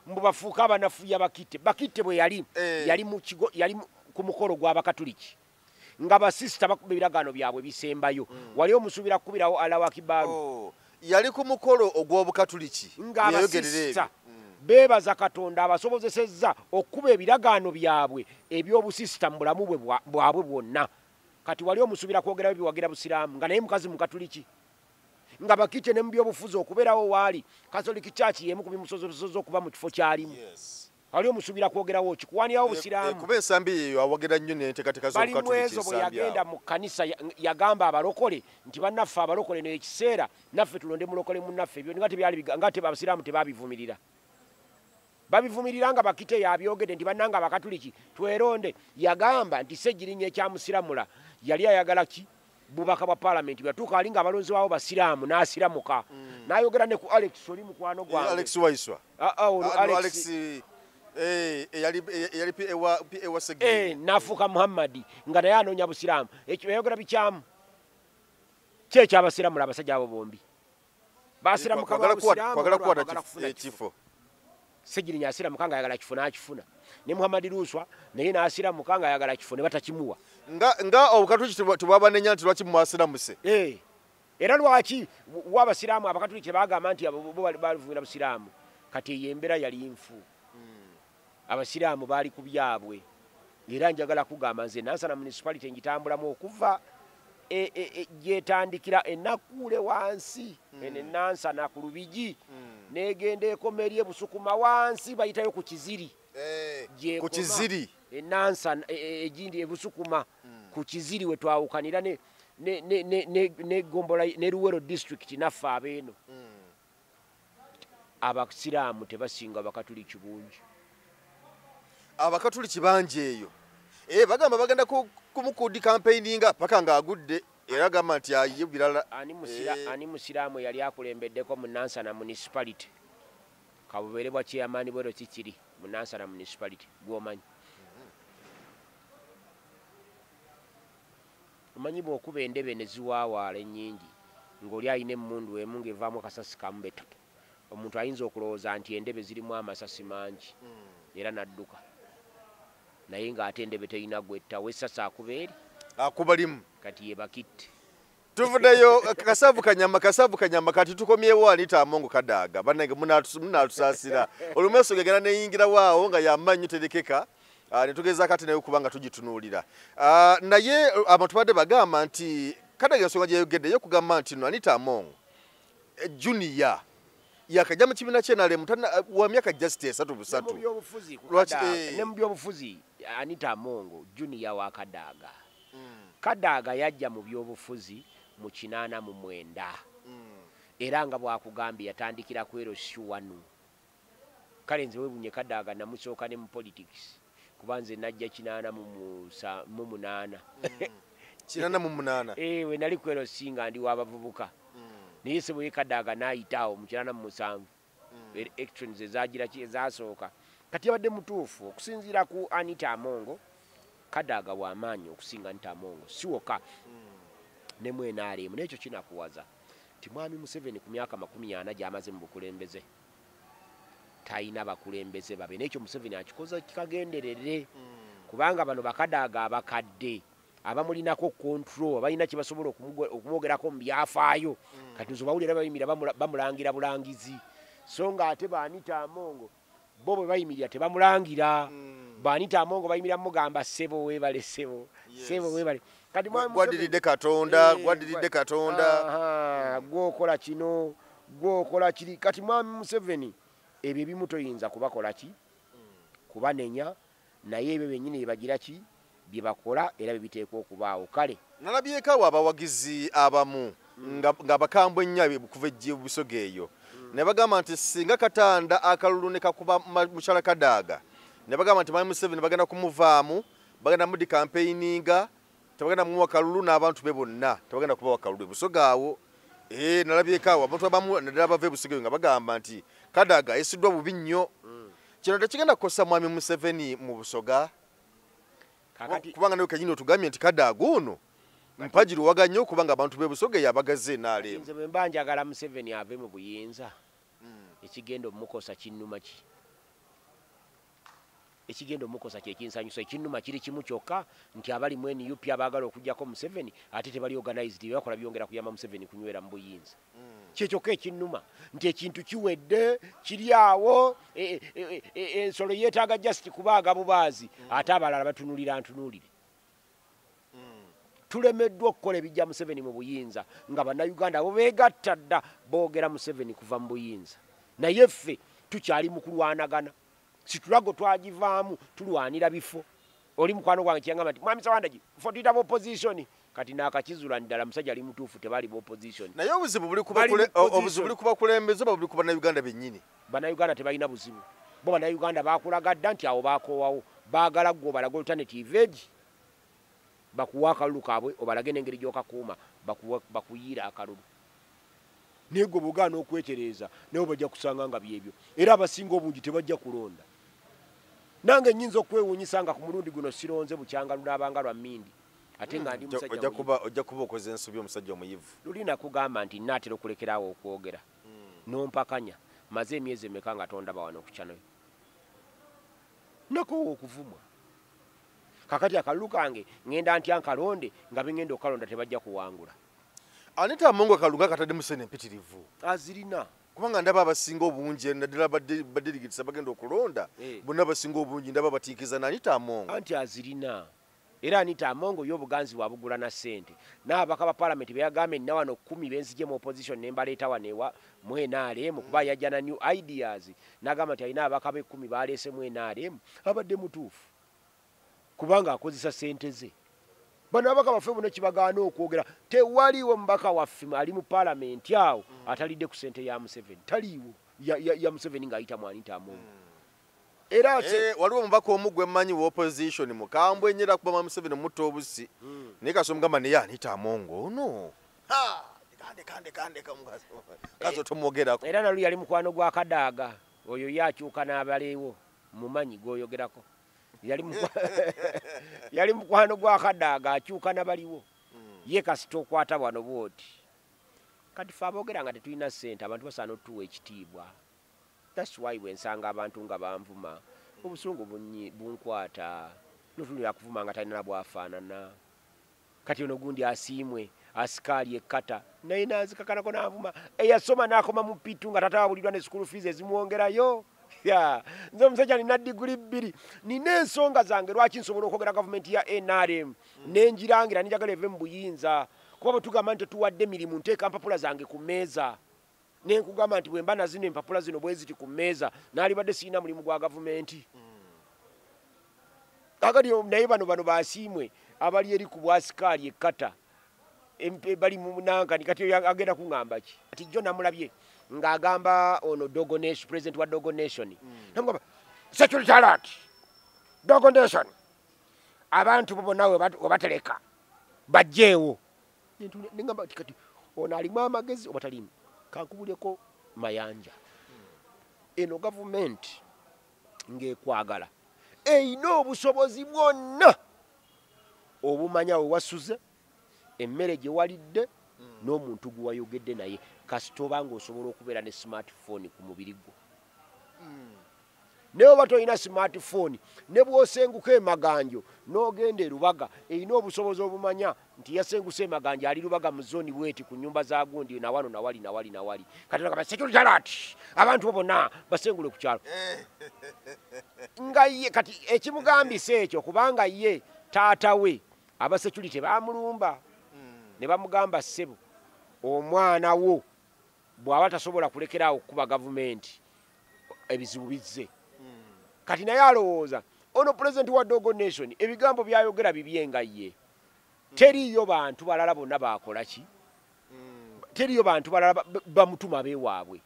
Mbu bafuuka abanafuya Bakite. Bakite bwe yali ku mukolo gw'Abakatuliki nga basisita bakuba ebiragaano byabwe bisembayo. Wali omusuubira kukubirawo Allahu Akbar. Yali ku mukolo ogw'Obukatuliki nga abasisita beebaza Katonda abasobozesezza okuba ebiragaano byabwe eby'obusisita mu bulamu bwabwe bwonna. Kati wali omusuubira kwogerayo biwagira busiraamu nga naye mukazi mukatuliki. Nga Bakite ne mu byobufuzi okubeerawo waali Catholic Church y'emu ku bimusozosoza okuba mu kifo kyalimu. Wali omusuubira kwogerawo kikuwanirawo busiraamu. Kuba ensambi eyo awogera nnyo n'enteekateeka z'Obukatuliki. Bali mwezo bwe yagenda mu kkanisa yagamba abalokole nti bannaffe abalokole n'ekiseera naffe tulonde mulokole munnaffe. Ebyo nga abasiraamu tebaabivumirira. Babivumirira nga Bakite yabyogedde nti bannanga Abakatuliki tweronde. Yagamba nti Ssejjirinya ekyamusiramula yali ayagala ki? Bubaka bwa Parliament bwatuuka ali nga abalonzi waabo basiraamu n'asiramuka. N'ayogera ne ku Alex oli mukwano gwange. Alex Waiswa. Alex yali PA Segere. N'afuuka Muhammadi nga naye anoonya busiraamu. Ekyo yayogera bikyamu. Ki ekyabasiramula abasajja abo bombi? Basiramuka ba busiraamu kwagala kuwata ekifo. Ssejjirinya asiramuka nga ayagala kifo n'akifuna. Ne Muhammad Luswa naye n'asiramuka nga ayagala kifo ne batakimuwa. Nga Obukatuliki tebwabanenya nti lwaki mwasiramuse. Era lwaki w'abasiraamu Abakatuliki bagamba nti bo balivumira busiraamu. Kati eyo embeera yali nfu. Abasiraamu baali ku byabwe. Era njagala kugamba nze Nansana municipality ngitambulamu okuva gyetandikira Ennakuule wansi Nansana ku Lubigi negenda ekomeri Busukuma wansi bayitayo ku Kiziri. Ku Kiziri Nansana egindi Busukuma ku Kiziri we twawukanira ne Gombola ne Luwero district naffe abeeno. Abasiraamu tebasinga Abakatuliki bungi. Abakatuliki bangi eyo. Bagamba bagenda kumukudi campaigninga paka ng'agudde era gamba nti ayiye birala. Ani musiraamu yali akulembeddeko mu Nansana municipality. Kabubeerebwa chairman bwero kikiri mu Nansana municipality gw'omanyi. Omanyi bw'okuba endebe ne ziwaawaala ennyingi ng'oli ayina emmundu emu ng'evaamu akasasi kamu betoto. Omuntu ayinza okulowooza nti endebe zirimu amasasi mangi era n'adduka. Naye ng'ate endebe terina gwetta wessasi akuba eri. Akuba limu. Kati ye Bakite. Tuvuddeyo kasavu kanyama kati tukomyewo Anita Amongo Kadaga. Bannange munaatusaasira. Olumeso gegana neyingira waawo nga yamannyo terekeka. Ne tugeza kati naye kubanga tugitunuulira. Naye abantu badde bagamba nti Kadaga ensonga gye yayogedde yo kugamba nti no Anita Amongo Junior yakajja mu kibiina ky'NRM wa myaka just 3 ne mu byobufuzi Anita Amongo junior wa Kadaaga. Kadaaga yajja mu byobufuzi mu 89 era nga bwakugambye yatandikira ku Eroshuwanu. Kale nze webunye Kadaaga namusooka ne mu politics kubanze najja 88 we nali ku Erosinga ndi w'abavubuka naye Ssebwe Kadaaga n'ayitaawo mu 87 elections ezagira ezasooka kati yabadde mutuufu okusinziira ku Anita Amongo. Kadaaga w'amaanyi okusinga Anita Amongo siwoka ne mu NRM n'ekyo kinakuwaza ti Mwami Museveni ku myaka 40 gy'amaze mu bukulembeze tayina bakulembeze babe n'ekyo Museveni akikoza kikagenderere kubanga bano bakadaaga abakadde abamulinako control balina kye basobola okumwogerako mu byafaayo kati nzo bawulira bayimira bamulangira bulangizi so nga ate Anita Amongo bo bwe bayimirira tebamulangira Anita Amongo bayimira mugamba ssebo weebale ssebo weebale kati gwaddiridde Katonda gwokola kino gwokola kiri kati Mwami Museveni ebyo ebimutoyinza kubakola ki kubanenya naye ebyo bennyini byebagira ki bye bakola era bibiteekwa okubaawo kale nalabyekaawo abawagizi abamu nga bakambwe nnyo kuva Busoga eyo ne bagamba nti singa Katanda akalulu ne kakuba mukyala Kadaaga ne bagamba nti Mwami Museveni bagenda kumuvaamu bagenda mudi campaigninga tebagenda mumuwa kalulu n'abantu be bonna tebagenda kubawa kalulu Busoga awo nalabyekaawo abantu abamu naddala bava Busoga nga bagamba nti Kadaaga ayisiddwa bubi nnyo kino tekigenda kukosa Mwami Museveni mu Busoga kubanga nawe kanyini otugambye nti Kadaaga ono mpajiruwaga nnyo kubanga abantu be Busoga yabagaze NRM. Nze bwe mba njagala Museveni ave mu buyinza ekigenda omukosa kinnuma ki ekigenda omukosa kyekinsanyusa ekinnuma kiri kimu kyokka nti abali mu NUP abaagala okujjako Museveni ate tebali organized bakola byongera kuyamba Museveni kunywera mu buyinza kyekyokka ekinnuma nti ekintu kiwedde kiri awo ensolo yeetaaga just kubaaga bubaazi ate abalala batunulira ntunuulire tulemeddwa okukola ebijja Museveni mu buyinza nga bannayuganda abo beegatta dda boogera Museveni kuva mu buyinza naye ffe tukyali mu kulwanagana situlago twagivaamu tulwanira bifo oli mukwano gwange kyangamba nti Mwami Sawandagi fo tuyita opposition kati naakakizula ddala musajja ali mutuufu tebali opposition naye obuzibu buli kuba kulembeze buli kuba Bannayuganda bennyini Bannayuganda tebalina buzibu bo Bannayuganda bakulagadda nti awo bakoowawo baagala gwe obalaga alternative egi bakuwa akalulu kaabwe obalage n'engeri gy'okakuuma bakuyiira akalulu naye gwe bugaana okwetereeza naye bajja kusanga nga byebyo era abasinga obungi tebajja kulonda nange nnyinza okwewuunyisa nga ku mulundi guno sironze bukyanga lunaabanga lwa mmindi ate nga ndi musajja ojja kuba okoze ensobi omusajja omuyivu lulina kugamba nti naatera okulekeraawo okwogera n'ompakanya maze emyezi emeka nga tondaba wano ku kyanoyo nakoowa okuvumwa kakati akalulu kange ngenda ntya nkalonde nga bengenda okalonda tebajja kuwangula Anita Amongo akalunga katadde musene empitirivu azirina kubanga ndaba abasinga obungi naddala baddelegitisa bagenda okulonda bonna basinga obungi ndaba batiikiza na Anita Amongo anti azirina era Anita Amongo y'obuganzi bwabugula na ssente n'ababaka ba palamenti beyagambye nina wano 10 benzije mu opposition ne mbaleeta wano ewa mu NRM kuba yajja na new ideas n'agamba nti alina ababaka be 10 baleese mu NRM abadde mutuufu kubanga akozesa ssente ze bano ababaka baffe buno kibagaana okwogera tewaliwo mubaka waffe ali mu palamenti awo atalidde ku ssente ya Museveni taliiwo ya Museveni ng'ayita mu Anita Amongo era waliwo omubaka omu gwe mmanyi wa opposition mukambwe nyera kuba Mwami Museveni mutta obusi naye kasoma mugamba naye Anita Amongo ono kande kazo tomwogerako era nalu yali mukwano gwa Kadaaga oyo yakyuka n'abaleewo mumanyi gw'oyogerako yali mukwano gwa Kadaaga akyuka n'abaliwo ye kasita okwata wano bwoti kati fe aboogera nga tetulina ssente abantu basaana otuwa ekitiibwa that's why wensanga abantu nga banvuma obusungu bunkwata notulira kuvuma nga talina bwafaanana kati ono gundi asiimwe asikaali ekkata naye nazikakanako n'anvuma eyasoma n'akoma mu pitu nga tatawabulirwa ne school fees ezimwongerayo nze omusajja nina diguli 2 nina ensonga zange lwaki nsobola okwogera gavumenti ya NRM nenjirangira ninjagala eve mu buyinza kuba bwe tugamba nti tetuwadde mirimu nteeka mpapula zange ku mmeeza nenkugamba nti bwemba nazino empapula zino bwe ziti ku mmeeza naalibadde sirina mulimu gwa gavumenti kakati naye bano basiimwe abali eri ku bwasikaali ekkata bali mu nankani kati agenda kuŋŋamba ki kati jjo namulabye ng'agamba ono Dogo Nation president wa Dogo Nation namugamba security alert Dogo Nation abantu bonna webatereka bajjeewo nengamba kati ono alimu amagezi oba talimu kankubuleko Mayanja eno gavumenti ng'ekwagala eyina obusobozi bwonna obumanya we wasuze emmere gye walidde n'omuntu gwe wayogedde naye kasita oba ng'osobola okubeera ne smartphone ku mubiri gwo naye oba tolina smartphone ne bw'osenguka emaganjo n'ogenda erubaga erina obusobozi obumanya nti yasenguse emaganjo ali lubaga mu zooni bweti ku nnyumba za gundi nawano nawali kati nagamba security alert abantu bonna basengule ku kyalo nga ye kati ekimugambisa ekyo kubanga ye taata we aba security bamulumba ne bamugamba ssebo omwana wo bw'aba tasobola kulekeraawo okukuba gavumenti ebizibu bizze kati naye alowooza ono president wa Dogo Nation ebigambo byayogera bibyenga ye teriyo bantu balala bonna bakola ki teriyo bantu balala bamutuma abeewaabwe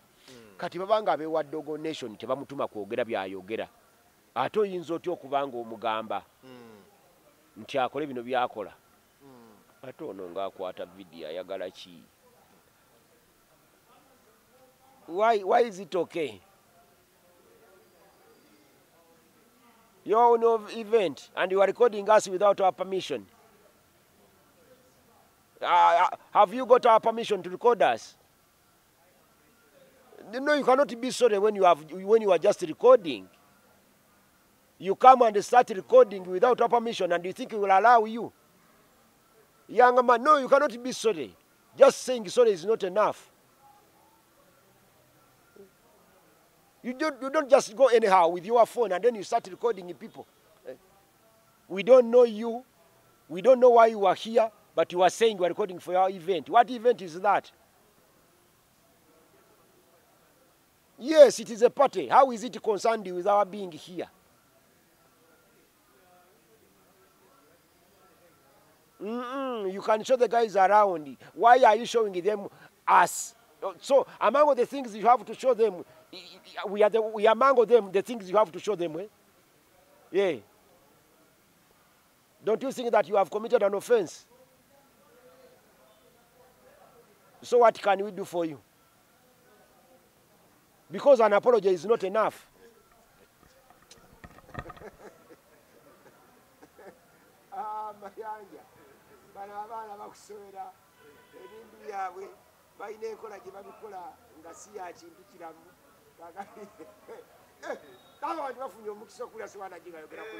kati babanga abeewa Dogo Nation tebamutuma kwogera byayogera ate oyinza otya okubanga omugamba nti akole bino byakola ate ono ng'akwata vidiyo ayagala ki why is it okay you're on an event and you are recording us without our permission have you got our permission to record us? No, you cannot be sorry when you are just recording. You come and start recording without our permission and you think we will allow you. Young man, no, you cannot be sorry. Just saying sorry is not enough. You don't just go anyhow with your phone and then you start recording people. We don't know you. We don't know why you are here, but you are saying you are recording for your event. What event is that? Yes, it is a party. How is it concerned with our being here? You can show the guys around. Why are you showing them us? So among the things you have to show them, we are among them the things you have to show them. Eh? Yeah. Don't you think that you have committed an offense? So what can we do for you? Because an apology is not enough. Mayanja, bana abana bakusomera ebintu byabwe balina enkola gye babikola nga si ya kintu kiramu abantu bafunye omukisa okulya siwana gigayogera ku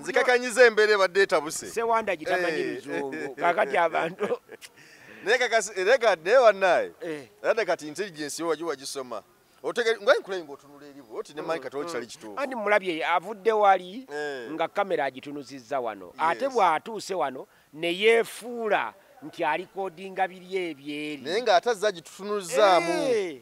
nzikakanyiza embeera ebadde etabuse sewanda gitamanyi luzungu kakati abantu naye wannaye ate kati intelligence yo wagisoma ngaikulenga otunula eribu oti ne maika toli kituufu andi mulabye avudde wali nga kamera agitunuzizza wano ate bw'atuuse wano ne yeefuula nti alikodinga biri ebyeri naye nga ate azze agitutunuzaamu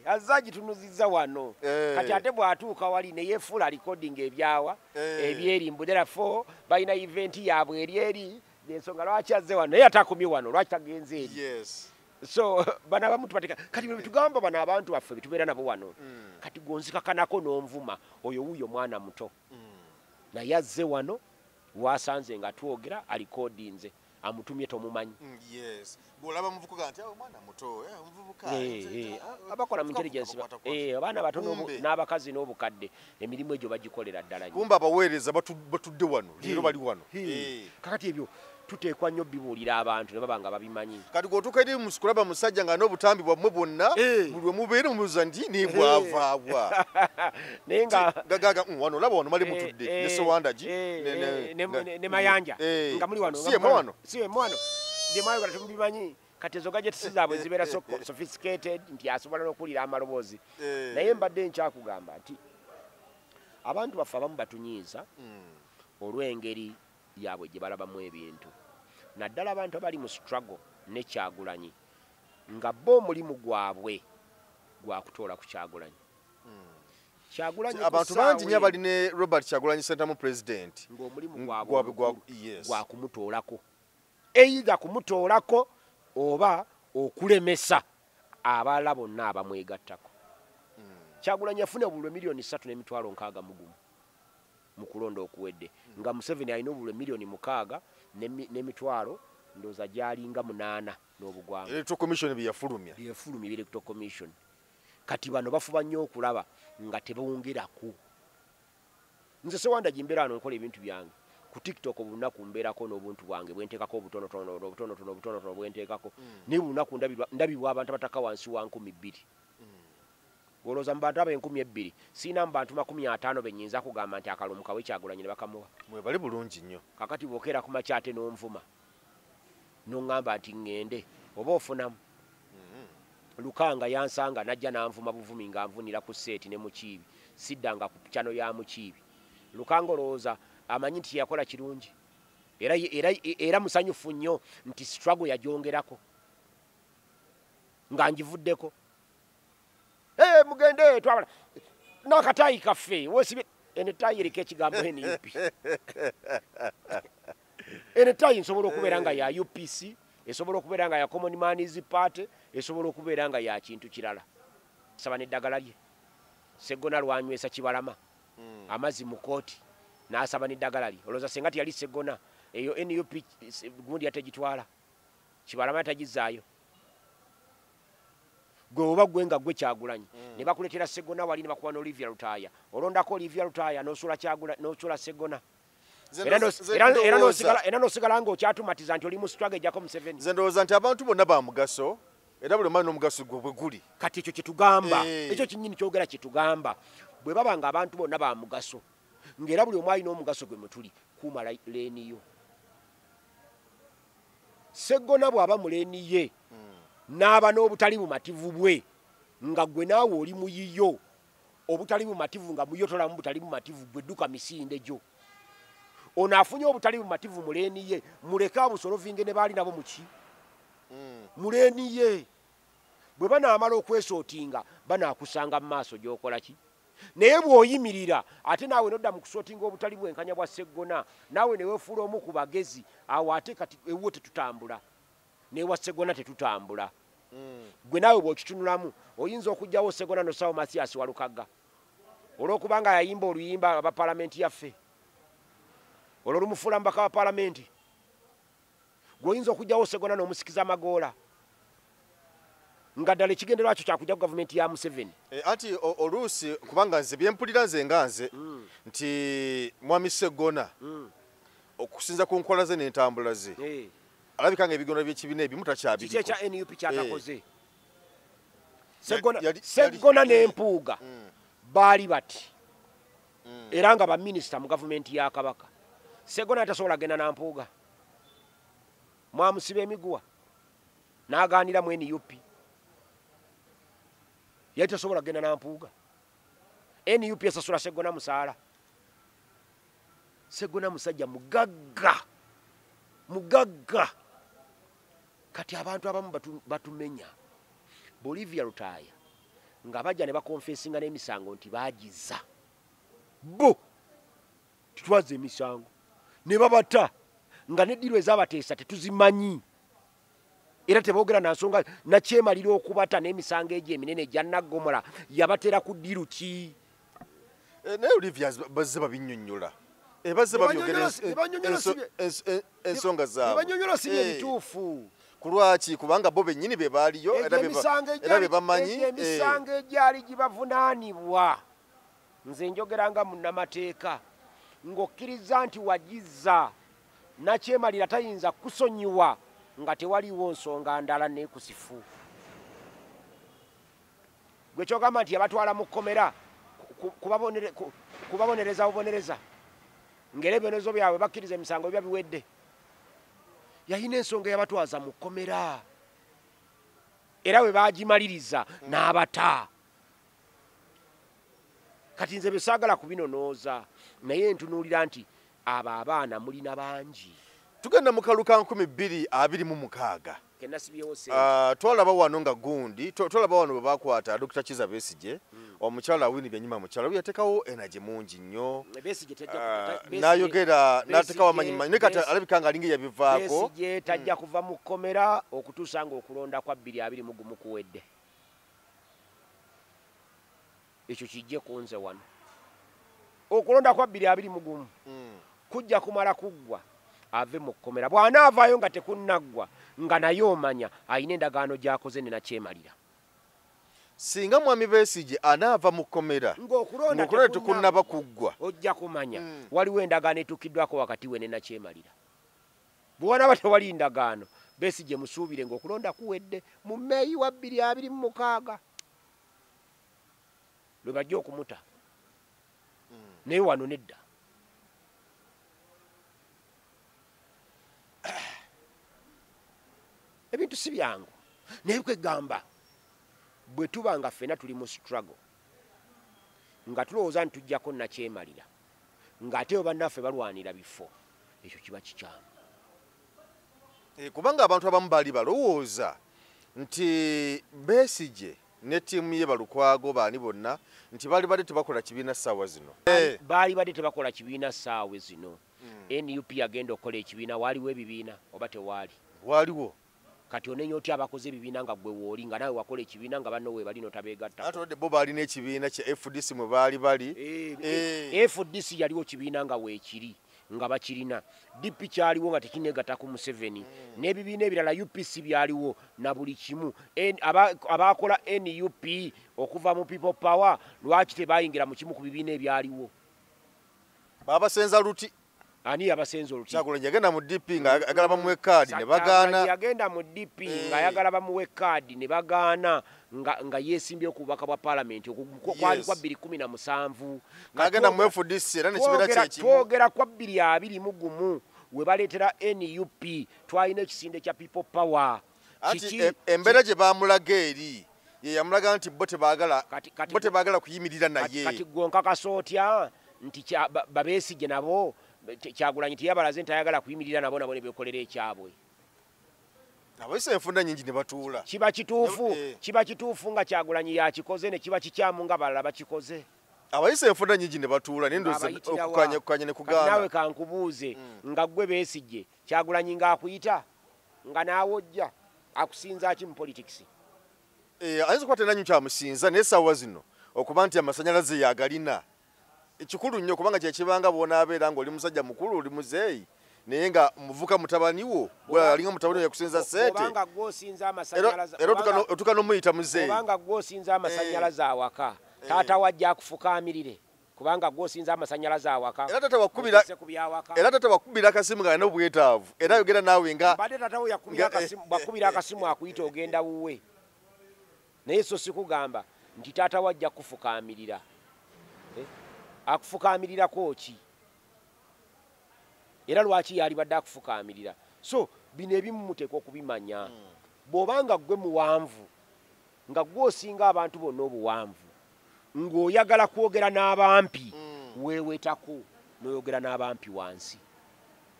azze agitunuzizza wano kati ate bw'atuuka wali ne yeefuula alikodinga ebyawa ebyeri mbudera 4 balina eventi yaabwe eri ensonga lwaki azze wano naye atakumye wano lwaki tagenze eri so bana abamu tubateka kati bwe tugamba bana abantu baffe betubeera nabo wano kati gonzikakanako n'onvuma oyo wuuyo mwana muto naye azze wano wasanze nga twogera alikodinze amutumye tomumanyi bw'olaba muvubuka nti mwana muto omuvubuka abakola mu intelligence abaana batono n'abakazi n'obukadde emirimu egyo bagikolera ddala kumba abaweereza batudde wano leero bali wano kakati ebyo tuteekwa nnyo bibuulira abantu ne baba nga babimanyi kati gwotuuka eri musikulaba musajja nga n'obutambi bwammwe bwonna buli we mubeere mumubuuza nti nebwavaabwa naye nga gagaga wano olaba wano mali mutudde ne sewandagi ne mayanja nga muli wano si emu wano byemwayogera temubimanyi kati ezo gajeti zaabwe zibeera sophisticated nti asobola n'okuwulira amaloboozi naye mbadde nkyakugamba nti abantu baffe abamu batunyiiza olw'engeri yaabwe gye balabamu ebintu naddala abantu abali mu struggle ne Kyagulanyi nga bo omulimu gwabwe gwa kutoola ku Kyagulanyi. Kyagulanyi abantu bangi nnyo abali ne Robert Kyagulanyi Ssentamu president ng'omulimu gwabwe gwa kumutoolako, either kumutoolako oba okulemesa abalala bonna abamwegattako. Kyagulanyi yafuna obulwe milioni 3.6 mu kulonda okuwedde, nga Museveni alina obulwe milioni 6.6 ndowooza gyalinga 8 n'obugwango. Electoral Commission byeyafulumya Electoral Commission. Kati bano bafuba nnyo okulaba nga tebongerako. Nze Sewanda Jimbeera ano nkola ebintu byange ku TikTok obunaku mbeerako n'obuntu bwange bwenteekako obutonotono bwenteekako naye bunaku ndabibwa abantu abataka wansi wa 2,000. Olowooza mu bantu aba 2,000 siina mu bantu 50 benyinza kugamba nti akalulu kawe Kyagulanyi ne bakamuwa. Mwebali bulungi nnyo. Kakati bw'okeera ku makyate n'onvuma n'oŋŋamba nti ŋŋende oba ofunamu. Lukanga yansanga najja n'anvuma buvumi nga nvunira ku seeti ne Mukiibi, siddanga ku chano ya Mukiibi. Lukanga olowooza amanyi nti yakola kirungi era musanyufu nnyo nti struggle yagyongerako nga ngivuddeko. Mugende twabala n'akataayi kaffe wesibe enetaayi eriko ekigambo NUP. Enetaayi nsobola okubeera nga ya UPC, esobola okubeera nga ya Common Man's Party, esobola okubeera nga ya kintu kirala. Saba n'eddagala lye Sseggona lwanywesa Kibalama amazzi mu kooti n'asaba n'eddagala lye. Olowooza senga teyali Sseggona eyo NUP gundi yategitwala, Kibalama yatagizaayo. Gwe oba gwe nga gwe Kyagulanyi ne bakuleetera Sseggona wali ne bakuba n'Olivia Lutaaya, olondako Olivia Lutaaya n'osula Sseggona. Era n'osigala ng'okyatumatiza nti oli mu struggle ejjako Museveni. Nze ndowooza nti abantu bonna ba mugaso era buli omwana n'omugaso gwe bwe guli. Kati ekyo kye tugamba, ekyo kinnyini kyogera kye tugamba. Bwe baba nga abantu bonna ba mugaso ng'era buli omu alina omugaso gwe mwe tuli, kuuma leeni yo. Sseggona bw'aba mu leeni ye n'aba n'obutali bumativu bwe nga gwe naawe oli muyiyo, obutali bumativu nga muyotolamu butali bumativu gwe dduka misinde gyo. Ono afunye obutali bumativu mu leeni ye, muleke abusolovinge ne baali nabo muki mu leeni ye. Bwe banaamala okwesootinga banaakusanga mu maaso gy'okola ki. Naye bw'oyimirira ate naawe nodda mu kusootinga obutali bwenkanya bwa Sseggona, naawe ne weefuula omu ku bagezi, awo ate kati ewuwo tetutambula, n'ewa Sseggona tetutambula. Gwe naawe bw'okitunulamu oyinza okugjawo Sseggona n'ossawo Mathias Walukagga olw'okubanga yayimba oluyimba aba palamenti yaffe, olwo lumufuula mubaka wa palamenti. Gweoyinza okugjawo Sseggona n'omusikiza Magoola nga ddala ekigendererwa kyo kyakujja ku gavumenti ya Museveni. Anti oluusi kubanga nze byempulira nze nga nze nti mwami Sseggona okusinza ku nkola ze n'entambula ze alabika nga ebigono by'ekibiina ebimu takyabiriko. Kiki ekya NUP kyatakoze? Sseggona n'Empuuga baali bati era nga baminisita mu gavumenti ya Kabaka. Sseggona tasobola genda na Mpuuga, mwamusiba emiguwa n'agaanira mu NUP. Yali tasobola genda na Mpuuga. NUP esasula Sseggona musaala. Sseggona musajja mugagga. Kati abantu abamu batumenya. Olivia Lutaaya nga bajja ne bakonfesinga n'emisango nti baagiza bo titwaze emisango ne babata nga n'eddiru ez'abateesa tetuzimanyi era teboogera na nsonga nakyemalira okubata n'emisango egyo eminene egya Naggomola yabatera ku ddiru ki. Naye Olivia bazze babinnyonnyola bazze babyogera ensonga zaabwe. Nebanyonnyola si ebituufu. Kulwaki kubanga bo bennyini be baaliyo era be bamanyi emisango egyali gibavunaanibwa. Nze njogeranga munnamateeka ng'okkiriza nti wagizza nakyemalira tayinza kusonyiwa nga tewaliwo nsonga ndala neekusifu. Gwe kyogamba nti yabatwala mu kkomera kubabonereza bubonereza ng'era ebibonerezo byabwe bakkiriza emisango ebya biwedde. Yalina ensonga yabatwaza mu kkomera era bwe baagimaliriza n'abata. Kati nze besaagala kubinonooza naye ntunuulira nti abo abaana mulina bangi. tugenda mu kaluka 2026 twalaba wano nga gundi twalaba wano bwe bakwata Dr. Kizza Besigye omukyala Winnie Byanyima mukyala yatekawo energy mungi nnyo n'ayogera n'atekawo amanyimanyi kati alabika nga alinga yabivaako Besigye tajja kuva mu kkomera okutuusa nga okulonda kwa 2021 kuwedde ekyo kijje kunze wano okulonda kwa 2021 kujja kumala kuggwa ave mu kkomera bw'anaavaayo nga tekunnaggwa nga naye omanya ayina endagaano gy'akoze ne nakyemalira singa mwami Besigye anaava mu kkomera ng'okulonda tekunnaba kuggwa ojja kumanya waliwo endagaano etuukiddwako wakati we ne nakyemalira bw'anaaba tewali ndagaano Besigye musuubire ng'okulonda kuwedde mu Meeyi wa 2026 lwe bajja okumuta naye wano nedda ebintu si byangu naye kwegamba bwe tuba nga ffena tuli mu struggle nga tulowooza nti tujjako nakyemalira ng'ate yo bannaffe balwanira bifo ekyo kiba kikyamu kubanga abantu abamu baali balowooza nti Besigye ne ttiimu ye Balukwago baani bonna nti baali badde tebakola kibiina ssaawa zino baali badde tebakola kibiina ssaawa zino NUP agenda okukola ekibiina waaliwo ebibiina oba tewaali waaliwo kati onenya otya abakoze ebibiina nga gwe wooli nga nawe wakola ekibiina nga banno we bali notabeegatta atodde bo baalina ekibiina kya FDC mwe baali bali FDC yaliwo kibiina nga weekiri nga bakirina DP kyaliwo nga tekineegatta ku Museveni n'ebibiina ebirala UPC byaliwo na buli kimu abaakola NUP okuva mu People Power lwaki tebayingira mu kimu ku bibiina ebyaliwo baabasenza luti ani yabasenza oluti Kyagulanyi yagenda mu DP nga ayagala bamuwe kaadi ne bagaana yagenda mu DP nga ayagala bamuwe kaadi ne bagaana nga yeesimbye okubaka bwa parliament kwali kwa 2017 ngagenda mu FDC era nekibeera kyekimu twogera kwa 2021 we baleetera NUP twalina ekisinde kya People Power ati embeera gye baamulaga eri ye yamulaga nti bo tebaagala kuyimirira naye kati gonka kasootya nti Besigye nabo Kyagulanyi tiyabalaze nti ayagala kuyimirira nabo ne bekolera ekyabwe abayise enfunda nyingi ne batuula kiba kituufu nga Kyagulanyi yakikoze ne kiba kikyamu nga balala bakikoze abayise enfunda nyingi ne batuula nendoze okukanya ne kugaana nawe kankubuuze nga gwe Besigye Kyagulanyi ng'akuyita nga naawe ojja akusinza ki mu politics ayinza okuba tenanyu kyamusinza naye essaawa zino okuba nti amasanyalaze yagalina ekikulu nnyo kubanga kyekibanga bw'onaabeera ng'oli musajja mukulu oli muzeeyi naye nga muvuka mutabani wo alinga mutabani wo yakusinza ssente era otuka n'omuyita muzeeyi kubanga gw'osinza amasanyalaze awaka taata wajja akufukaamirire kubanga gw'osinza amasanyalaze awaka era taata wakubira akasimu nga alina obwetaavu era ayogera naawe nga badde taata we bakubira akasimu akuyita ogenda wuwe naye so sikugamba nti taata wajja kufukaamirira akufukamirirako ki era lwaki yali badde akufukaamirira so bino ebimu muteekwa okubimanya bw'obanga gwe muwanvu nga gw'osinga abantu bonna obuwanvu ng'oyagala kwogera n'abampi weewetako n'oyogera n'abampi wansi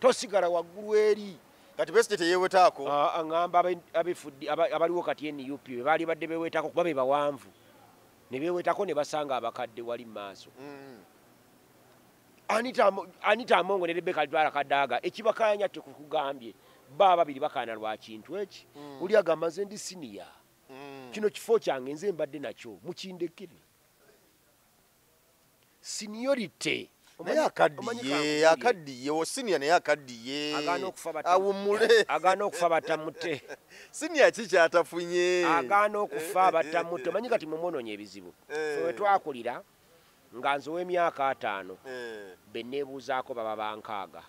tosigala waggulu eri kati Besigye teyeewetaako aŋŋamba abaliwo kati NUP be baali badde beewetako kuba be bawanvu ne beewetako ne basanga abakadde wali mu maaso Anita Amongo ne Rebecca Ddwala Kadaga ekibakayanya tekukugambye baba babiri bakaana lwa kintu eki oli agamba nze ndi siniya kino kifo kyange nze mbadde nakyo mukindekere seniority naye akaddiye osiniya naye akaddiye awummule agaana okufa batamute siniya ki kyatafunye agaana okufa batamute omanyi kati mumwononya ebizibu we twakulira nga nze ow'emyaka 5 be neebuuzaako baba bankaaga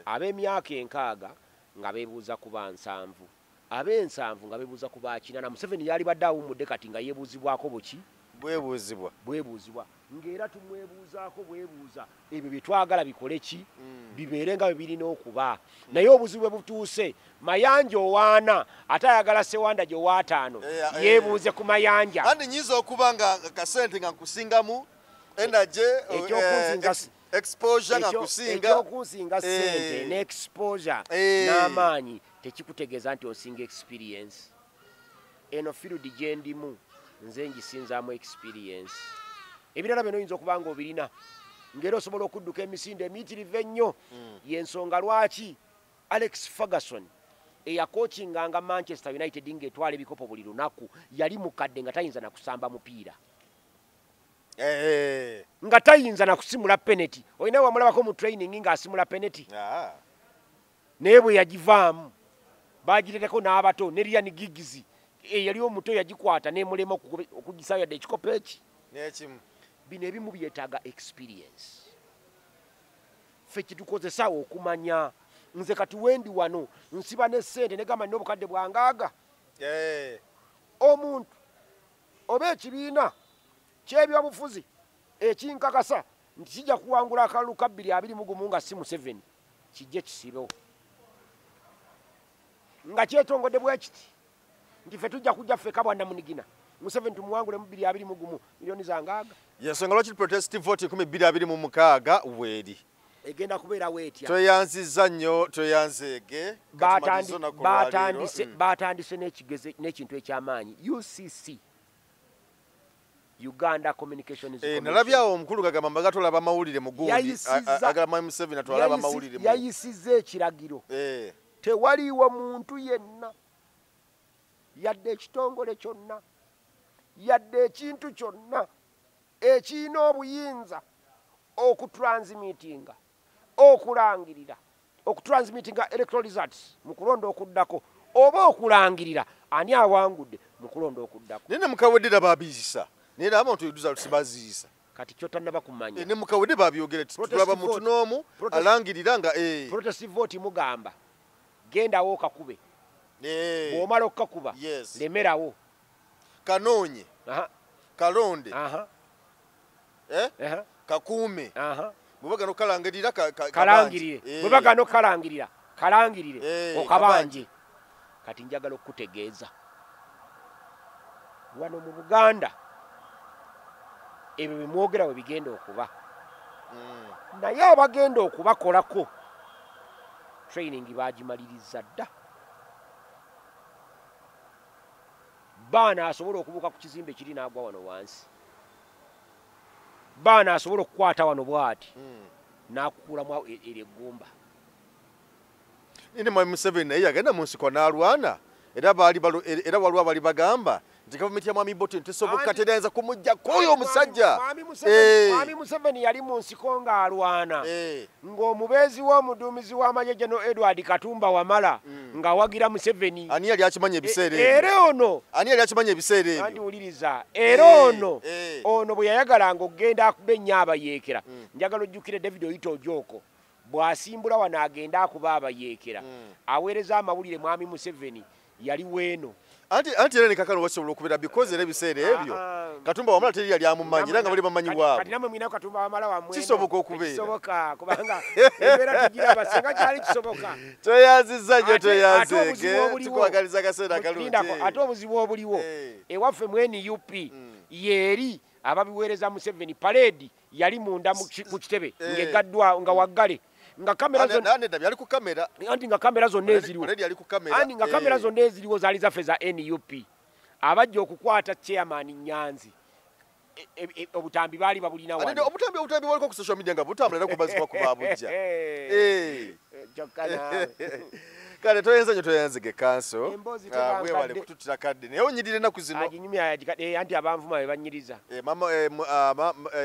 ab'emyaka 6 nga beebuuza ku ba7 ab'e7 nga beebuuza ku ba4 na Museveni yali badde awummudde kati nga yeebuuzibwako buki bwebuuzibwa ng'era tumwebuuzaako bwebuuza ebyo bye twagala bikole ki bibeere nga bwe birina okuba naye obuzibu bwe butuuse mayanja owaana ate ayagala Sewanda gye owa5 yeebuuze ku mayanja andi nyinza okuba nga kasente nga nkusingamu enaje exposure nga kusinga ekyokusinga sente ne exposure n'amaanyi tekikutegeeza nti osinga experience. Eno field gye ndimu nze ngisinzaamu experience. Ebirala bino oyinza okuba nga obirina ng'era osobola okudduka emisinde emiyitirivu ennyo. Y'ensonga lwaki Alex Ferguson eyakookinganga Manchester United ng'etwala ebikopo buli lunaku yali mukadde nga tayinza na kusamba mupiira. Nga tayinza na kusimula penalty. Olina wamulabako mu training ng'asimula penalty. Naye bwe yagivaamu baagirereko n'abato ne Ryan Giggs yali omuto yagikwata n'emulema okugisaayo yadde ekikopo eki. Bino ebimu byetaaga experience. Ffe kitukozesa okumanya nze kati wendi wano nsiba n'essente negamba nina obukadde bwangaaga. Omuntu oba ekibiina ky'ebyobufuzi ekinkakasa nti kijja kuwangula akalulu ka 2021 nga si Museveni kijje kisibewo nga kyetongodde bwe kiti nti ffe tujja kujja ffe kabwanda munigina Museveni tumuwangule mu 2021 milioni zangaaga. Yensonga lwaki protest vote 2026 weeri egenda kubeera weetya. Tweyanziza nnyo tweyanzeege baatandise n'ekintu eky'amaanyi UCC Uganda Communications Commission. Nalabyawo omukulu gagamba mbaga tolaba mawulire mu gundi agamba Museveni atwalaba mawulire mu yayisize ekiragiro. Tewaliiwo muntu yenna yadde ekitongole kyonna yadde ekintu kyonna ekirina obuyinza okutransmitinga okutransmitinga electoral results mu kulonda okuddako oba okulangirira ani awangudde mu kulonda okuddako. Nene mukawedde baabizisa nera abantu results baziisa kati kyotannaba kumanya ne mukawedde baabyogera tulaba muntu n'omu alangirira nga protest vote mugamba gendawo okakube bw'omala okukakuba lemerawo kanoonye kalonde kakuume bwebagano kalangirira kalangirire bwebagano kalangirire okabanje. Kati njagala okukutegeeza wano mu Buganda ebyo bimwogera we bigenda okuba naye abagenda okubakolako training baagimaliriza dda. Baana asobola okubuuka ku kizimbe kiri n'agwa wano wansi. Baana asobola okukwata wano bw'ati n'akukulamu ery'eggumba. Nine Mwami Museveni naye yagenda mu nsiko n'alwana era waliwo abali bagamba nti gavumenti ya Mwami Bote tesoboka tereeza kumuggyako oyo omusajja. Mwami Museveni yali mu nsiko ng'alwana ng'omubeezi w'omuduumizi w'amagye General Edward Katumba Wamala ng'awagira Museveni. Ani yali akimanya ebiseera ebyo? Era ono ani yali akimanya ebiseera ebyo? Andiwuliriza era ono bwe yayagalanga okugenda akuba ennyo abayeekera. Njagala ojjukire David Oyito Ojoko bw'asimbula wano agenda akuba abayeekera aweereza amawulire Mwami Museveni yali weeno. Anti era nekakano wasobola okubeera because era ebiseera ebyo Katumba Wamala teri yali amumanyi era nga bali bamanyi waabwe. Kati namwe mwina Katumba Wamala wamwe kisoboka okubeera. Kisoboka kubanga embeera tugiraba singa kyali kisoboka. Tweyanziza nnyo tweyanzeege tukwagaliza akaseera kalungi. Ate obuzibu obuliwo ewaffe mu NUP yeeri ababiweereza Museveni parade yali munda mu kitebe ng'egaddwa nga waggale nga kamera zonna yali ku kamera anti nga kamera zonna eziriwo anti nga kamera zonna eziriwo zaali zaffe za NUP abajja okukwata chairman Nyanzi obutambi baali babulina wano. Obutambi waliko ku social media nga butambula era kubazibwa ku babujja. Kale toyenza nyo toyanzige kanso bwewale kututira kadde naye onyirire ennaku zino anti abanvuma be banyiriza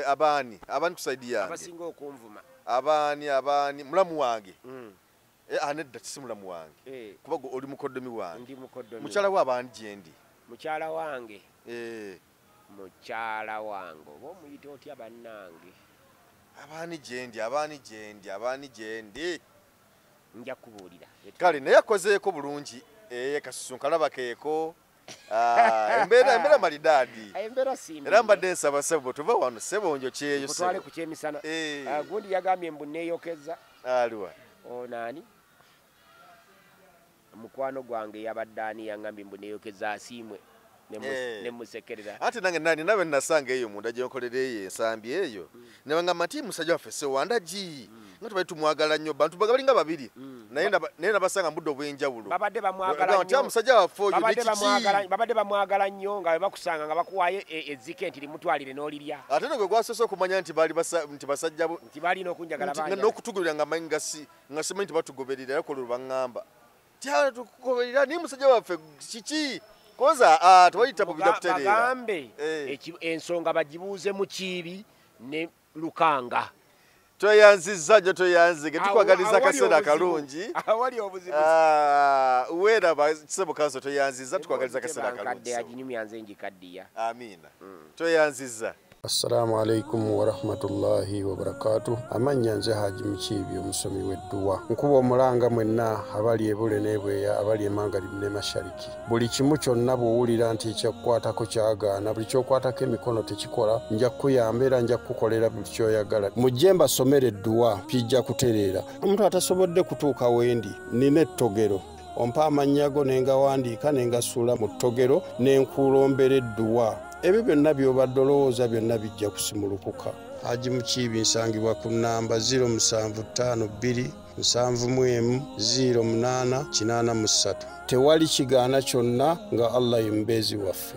abaani kusaidia yange abasinga okunvuma abaani mulamu wange anedda si mulamu wange kuba oli mukoddomi wange mukyala we abaani gyendi mukyala wange oba omuyite otya bannange abaani gyendi nja kubuulira kale naye akozeeko bulungi kasusu nkalaba keeko embeera malidaadi era mbadde nsaba sebo tuva wano sebonjo kyeyo tutwale ku kyemisana gundi yagambye mbu neeyokeza aliwa onaani mukwano gwange yabadde ani yangambye mbu neeyokeza asiimwe ne musekerera ate nange nani nabe nasanga eyo munda gye nkolera eyo ensambi eyo ne bangamba nti musajja waffe Sewandagi nga tubali tumwagala nnyo bantu bagalinga babiri naye nabasanga mbudde obw'enjawulo babadde bamwagala nnyo musajja waffe oyo babadde bamwagala nnyo nga bakusanga nga bakuwaayo ezzike nti limutwalire n'olirya ate nogwe gwasoose okumanya nti basajja bo nti balina okunjagala banjala n'okutugulira nga manyi nga simanyi nti batugoberera era kolwo baŋŋamba tukugoberera naye musajja waffe kiki koza tebayita mu bidakutereera bagambe ensonga bagibuuze mu Kiibi ne Lukanga tweyanzizza nnyo tweyanzige tukwagaliza akaseera akalungi awali obuzibu weeraba kisebo kanso tweyanzizza tukwagaliza akaseera akalungi aginyumya nze njikaddiya amiina tweyanzizza Assalamu alaikum wa rahmatullahi wa barakatuh. Amanya nze Haji Mukiibi omusomi w'edduwa. Nkuba omulanga mwenna abali ebule n'ebweya abali emangalibi ne mashariki. Buli kimu kyonna bw'owulira nti ekyakukwatako kyagaana buli ky'okwatako emikono tekikola nja kukuyamba era nja kukukolera buli ky'oyagala. Mujje mbasomere edduwa kijja kutereera. Omuntu atasobodde kutuuka wendi nina ettogero. Ompa amannya go ne ngawandiika ne ngasuula mu ttogero ne nkulombera edduwa. Ebyo byonna by'obadde olowooza byonna bijja kusimulukuka. Haji Mukiibi nsangibwa ku nnamba 0752 71 0883. Tewali kigaana kyonna nga Allah ye mubeezi waffe.